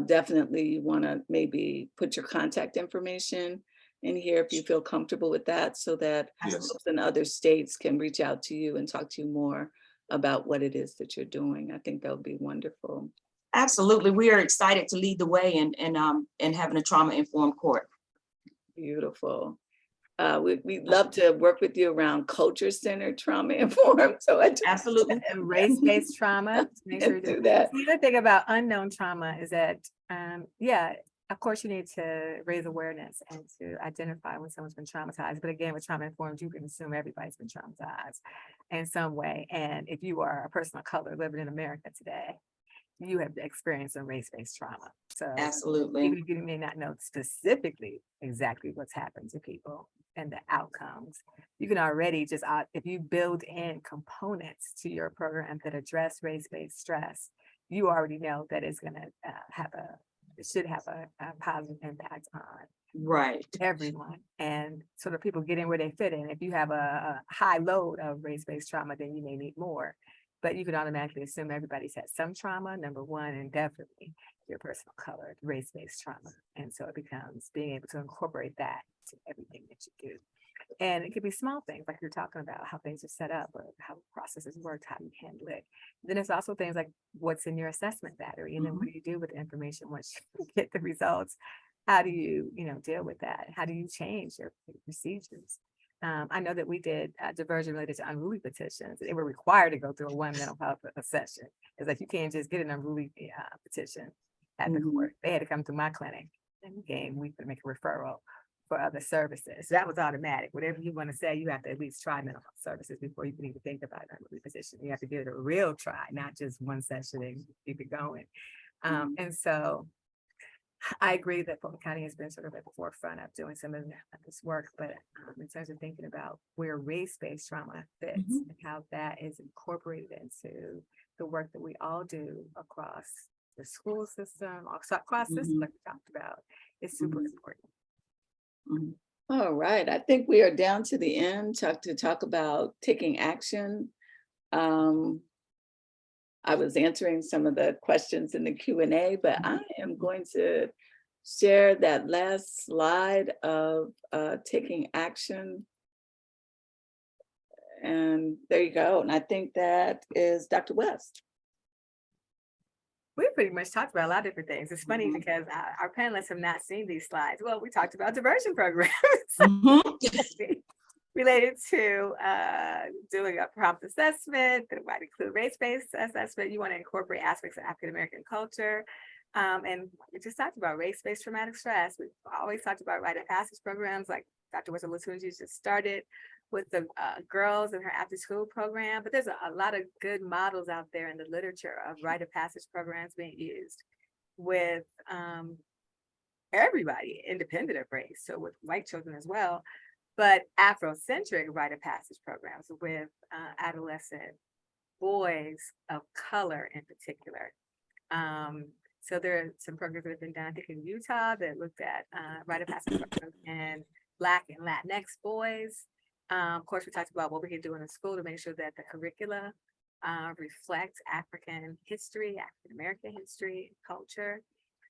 definitely you want to maybe put your contact information in here if you feel comfortable with that, so that Yes. folks in other states can reach out to you and talk to you more about what it is that you're doing. I think that would be wonderful. Absolutely. We are excited to lead the way in having a trauma-informed court. Beautiful. We'd love to work with you around culture-centered trauma-informed. So I just Absolutely. And race-based trauma. Make sure you do that. The other thing about unknown trauma is that, yeah, of course you need to raise awareness and to identify when someone's been traumatized. But again, with trauma-informed, you can assume everybody's been traumatized in some way. And if you are a person of color living in America today, you have experienced some race-based trauma. So Absolutely. even if you may not know specifically exactly what's happened to people and the outcomes, you can already just, if you build in components to your program that address race-based stress, you already know that it's going to should have a positive impact on Right. everyone, and sort of people getting where they fit in. If you have a high load of race-based trauma, then you may need more. But you can automatically assume everybody's had some trauma, number one, and definitely your personal color, race-based trauma. And so it becomes being able to incorporate that to everything that you do. And it could be small things like you're talking about, how things are set up or how processes work, how you handle it. Then it's also things like what's in your assessment battery, and then what do you do with the information once you get the results? How do you, deal with that? How do you change your procedures? I know that we did diversion related to unruly petitions. They were required to go through a one mental health session. It's like you can't just get an unruly petition at the court. They had to come through my clinic, and again, we could make a referral for other services. So that was automatic. Whatever you want to say, you have to at least try mental health services before you can even think about an unruly petition. You have to give it a real try, not just one session and keep it going. And so I agree that Fulton County has been sort of at the forefront of doing some of this work, but in terms of thinking about where race-based trauma fits and how that is incorporated into the work that we all do across the school system, across systems like we talked about, is super important. All right, I think we are down to the end to talk about taking action. I was answering some of the questions in the Q&A, but I am going to share that last slide of taking action. And there you go. And I think that is Dr. West. We pretty much talked about a lot of different things. It's funny because our panelists have not seen these slides. Well, we talked about diversion programs related to doing a prompt assessment that might include race-based assessment. You want to incorporate aspects of African-American culture. And we just talked about race-based traumatic stress. We've always talked about rite of passage programs like Dr. Wesley just started with the girls in her after-school program, but there's a lot of good models out there in the literature of rite of passage programs being used with everybody, independent of race, so with white children as well, but Afrocentric rite of passage programs with adolescent boys of color in particular. So there are some programs that have been done, I think in Utah, that looked at rite of passage programs and Black and Latinx boys. Of course, we talked about what we can do in the school to make sure that the curricula reflects African history, African American history, culture.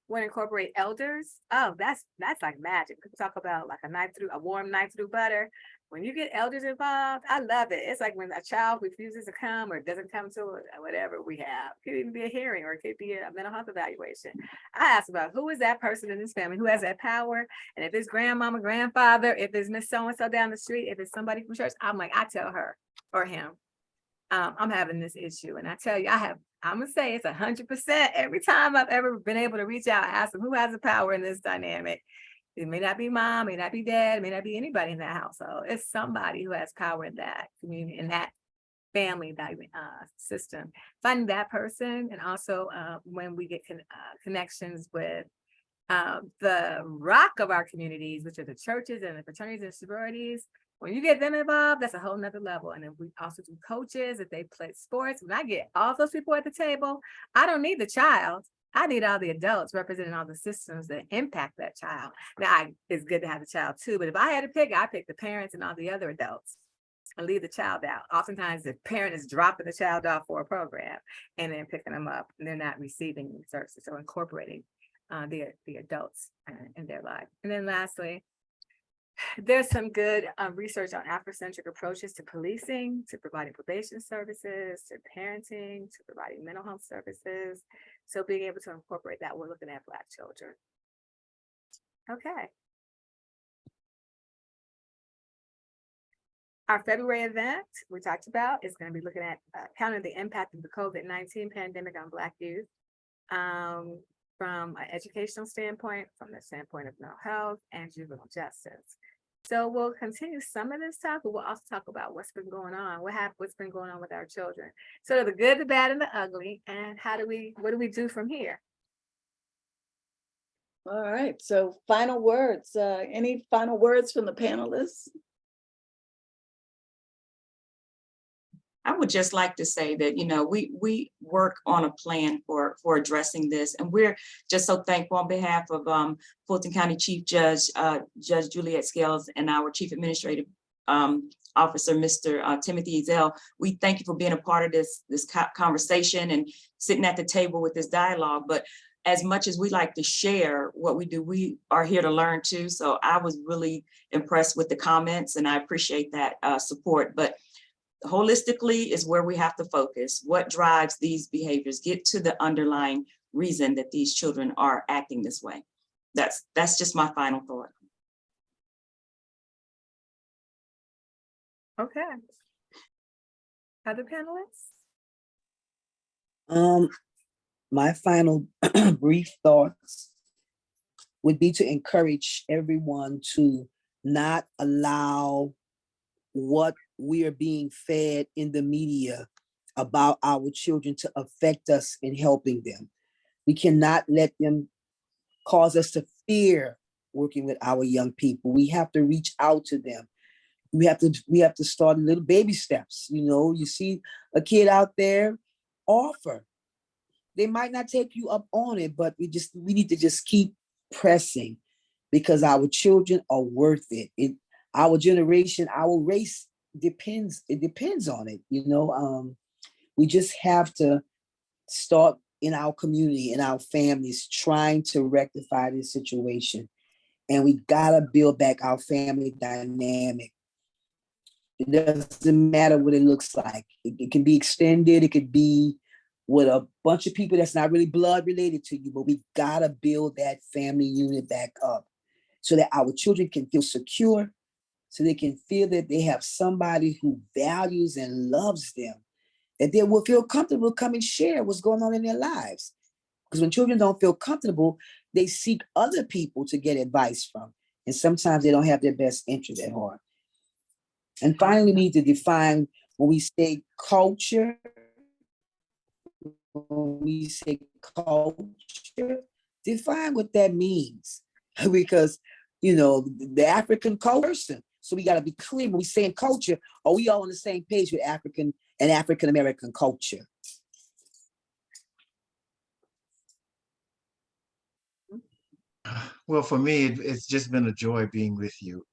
Want to incorporate elders? Oh, that's like magic. People talk about like a warm knife through butter. When you get elders involved, I love it. It's like when a child refuses to come or doesn't come to whatever we have. It could even be a hearing or it could be a mental health evaluation. I ask about who is that person in this family, who has that power. And if it's grandmama, grandfather, if it's Miss So-and-so down the street, if it's somebody from church, I'm like, I tell her or him, I'm having this issue. And I tell you, I'm gonna say it's 100% every time I've ever been able to reach out and ask them who has the power in this dynamic. It may not be mom, may not be dad, it may not be anybody in that household. It's somebody who has power in that community, in that family system. Finding that person, and also when we get connections with the rock of our communities, which are the churches and the fraternities and sororities. When you get them involved, that's a whole nother level. And then we also do coaches if they play sports. When I get all those people at the table, I don't need the child. I need all the adults representing all the systems that impact that child. Now, it's good to have the child too, but if I had to pick, I pick the parents and all the other adults and leave the child out. Oftentimes the parent is dropping the child off for a program and then picking them up and they're not receiving the services. So incorporating the adults in their life. And then lastly, there's some good research on Afrocentric approaches to policing, to providing probation services, to parenting, to providing mental health services. So being able to incorporate that, we're looking at Black children. Okay. Our February event we talked about is going to be looking at countering the impact of the COVID-19 pandemic on Black youth. From an educational standpoint, from the standpoint of mental health and juvenile justice. So we'll continue some of this talk, but we'll also talk about what's been going on, what's been going on with our children. So the good, the bad, and the ugly, and what do we do from here? All right, so final words. Any final words from the panelists? I would just like to say that, we work on a plan for addressing this, and we're just so thankful on behalf of Fulton County Chief Judge, Judge Juliet Scales, and our Chief Administrative Officer, Mr. Timothy Ezell. We thank you for being a part of this conversation and sitting at the table with this dialogue. But as much as we like to share what we do, we are here to learn too. So I was really impressed with the comments, and I appreciate that support. But holistically is where we have to focus. What drives these behaviors? Get to the underlying reason that these children are acting this way. That's just my final thought. Okay. Other panelists? My final brief thoughts would be to encourage everyone to not allow what we are being fed in the media about our children to affect us in helping them. We cannot let them cause us to fear working with our young people. We have to reach out to them. We have to start little baby steps. You see a kid out there, offer. They might not take you up on it, but we need to just keep pressing because our children are worth it. Our generation, our race depends on it. We just have to start in our community, in our families, trying to rectify this situation. And we gotta build back our family dynamic. It doesn't matter what it looks like. It can be extended, it could be with a bunch of people that's not really blood related to you, but we gotta build that family unit back up so that our children can feel secure, so they can feel that they have somebody who values and loves them, that they will feel comfortable come and share what's going on in their lives. Because when children don't feel comfortable, they seek other people to get advice from. And sometimes they don't have their best interest at heart. And finally, we need to define when we say culture, define what that means. Because, the African person. So we got to be clear when we saying culture, are we all on the same page with African and African-American culture? Well, for me, it's just been a joy being with you.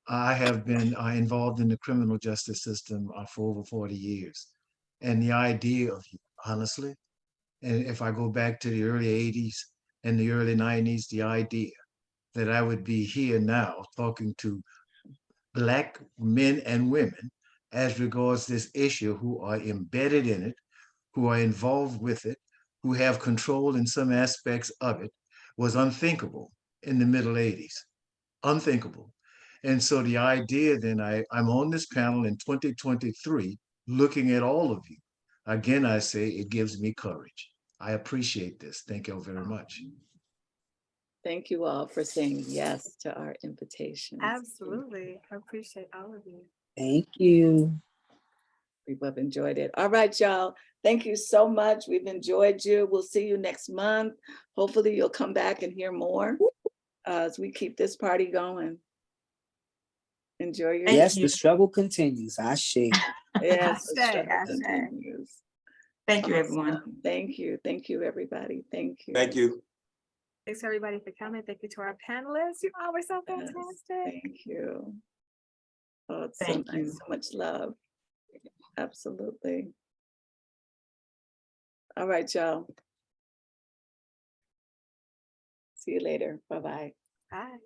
I have been involved in the criminal justice system for over 40 years. And the idea of you, honestly, and if I go back to the early 80s and the early 90s, the idea that I would be here now talking to Black men and women as regards this issue who are embedded in it, who are involved with it, who have control in some aspects of it, was unthinkable in the middle 80s. Unthinkable. And so the idea then, I'm on this panel in 2023, looking at all of you. Again, I say it gives me courage. I appreciate this. Thank you very much. Thank you all for saying yes to our invitation. Absolutely. I appreciate all of you. Thank you. We've enjoyed it. All right, y'all. Thank you so much. We've enjoyed you. We'll see you next month. Hopefully you'll come back and hear more as we keep this party going. Enjoy your Thank Yes, you. the struggle continues. I share. Yes, the Ashe, struggle ashe. continues. Thank you, everyone. Awesome. Thank you. Thank you, everybody. Thank you. Thank you. Thanks everybody for coming. Thank you to our panelists. You all were so Yes, fantastic. thank you. Oh, it's so Thank you. nice. So much love. Absolutely. All right, y'all. See you later. Bye-bye. Bye.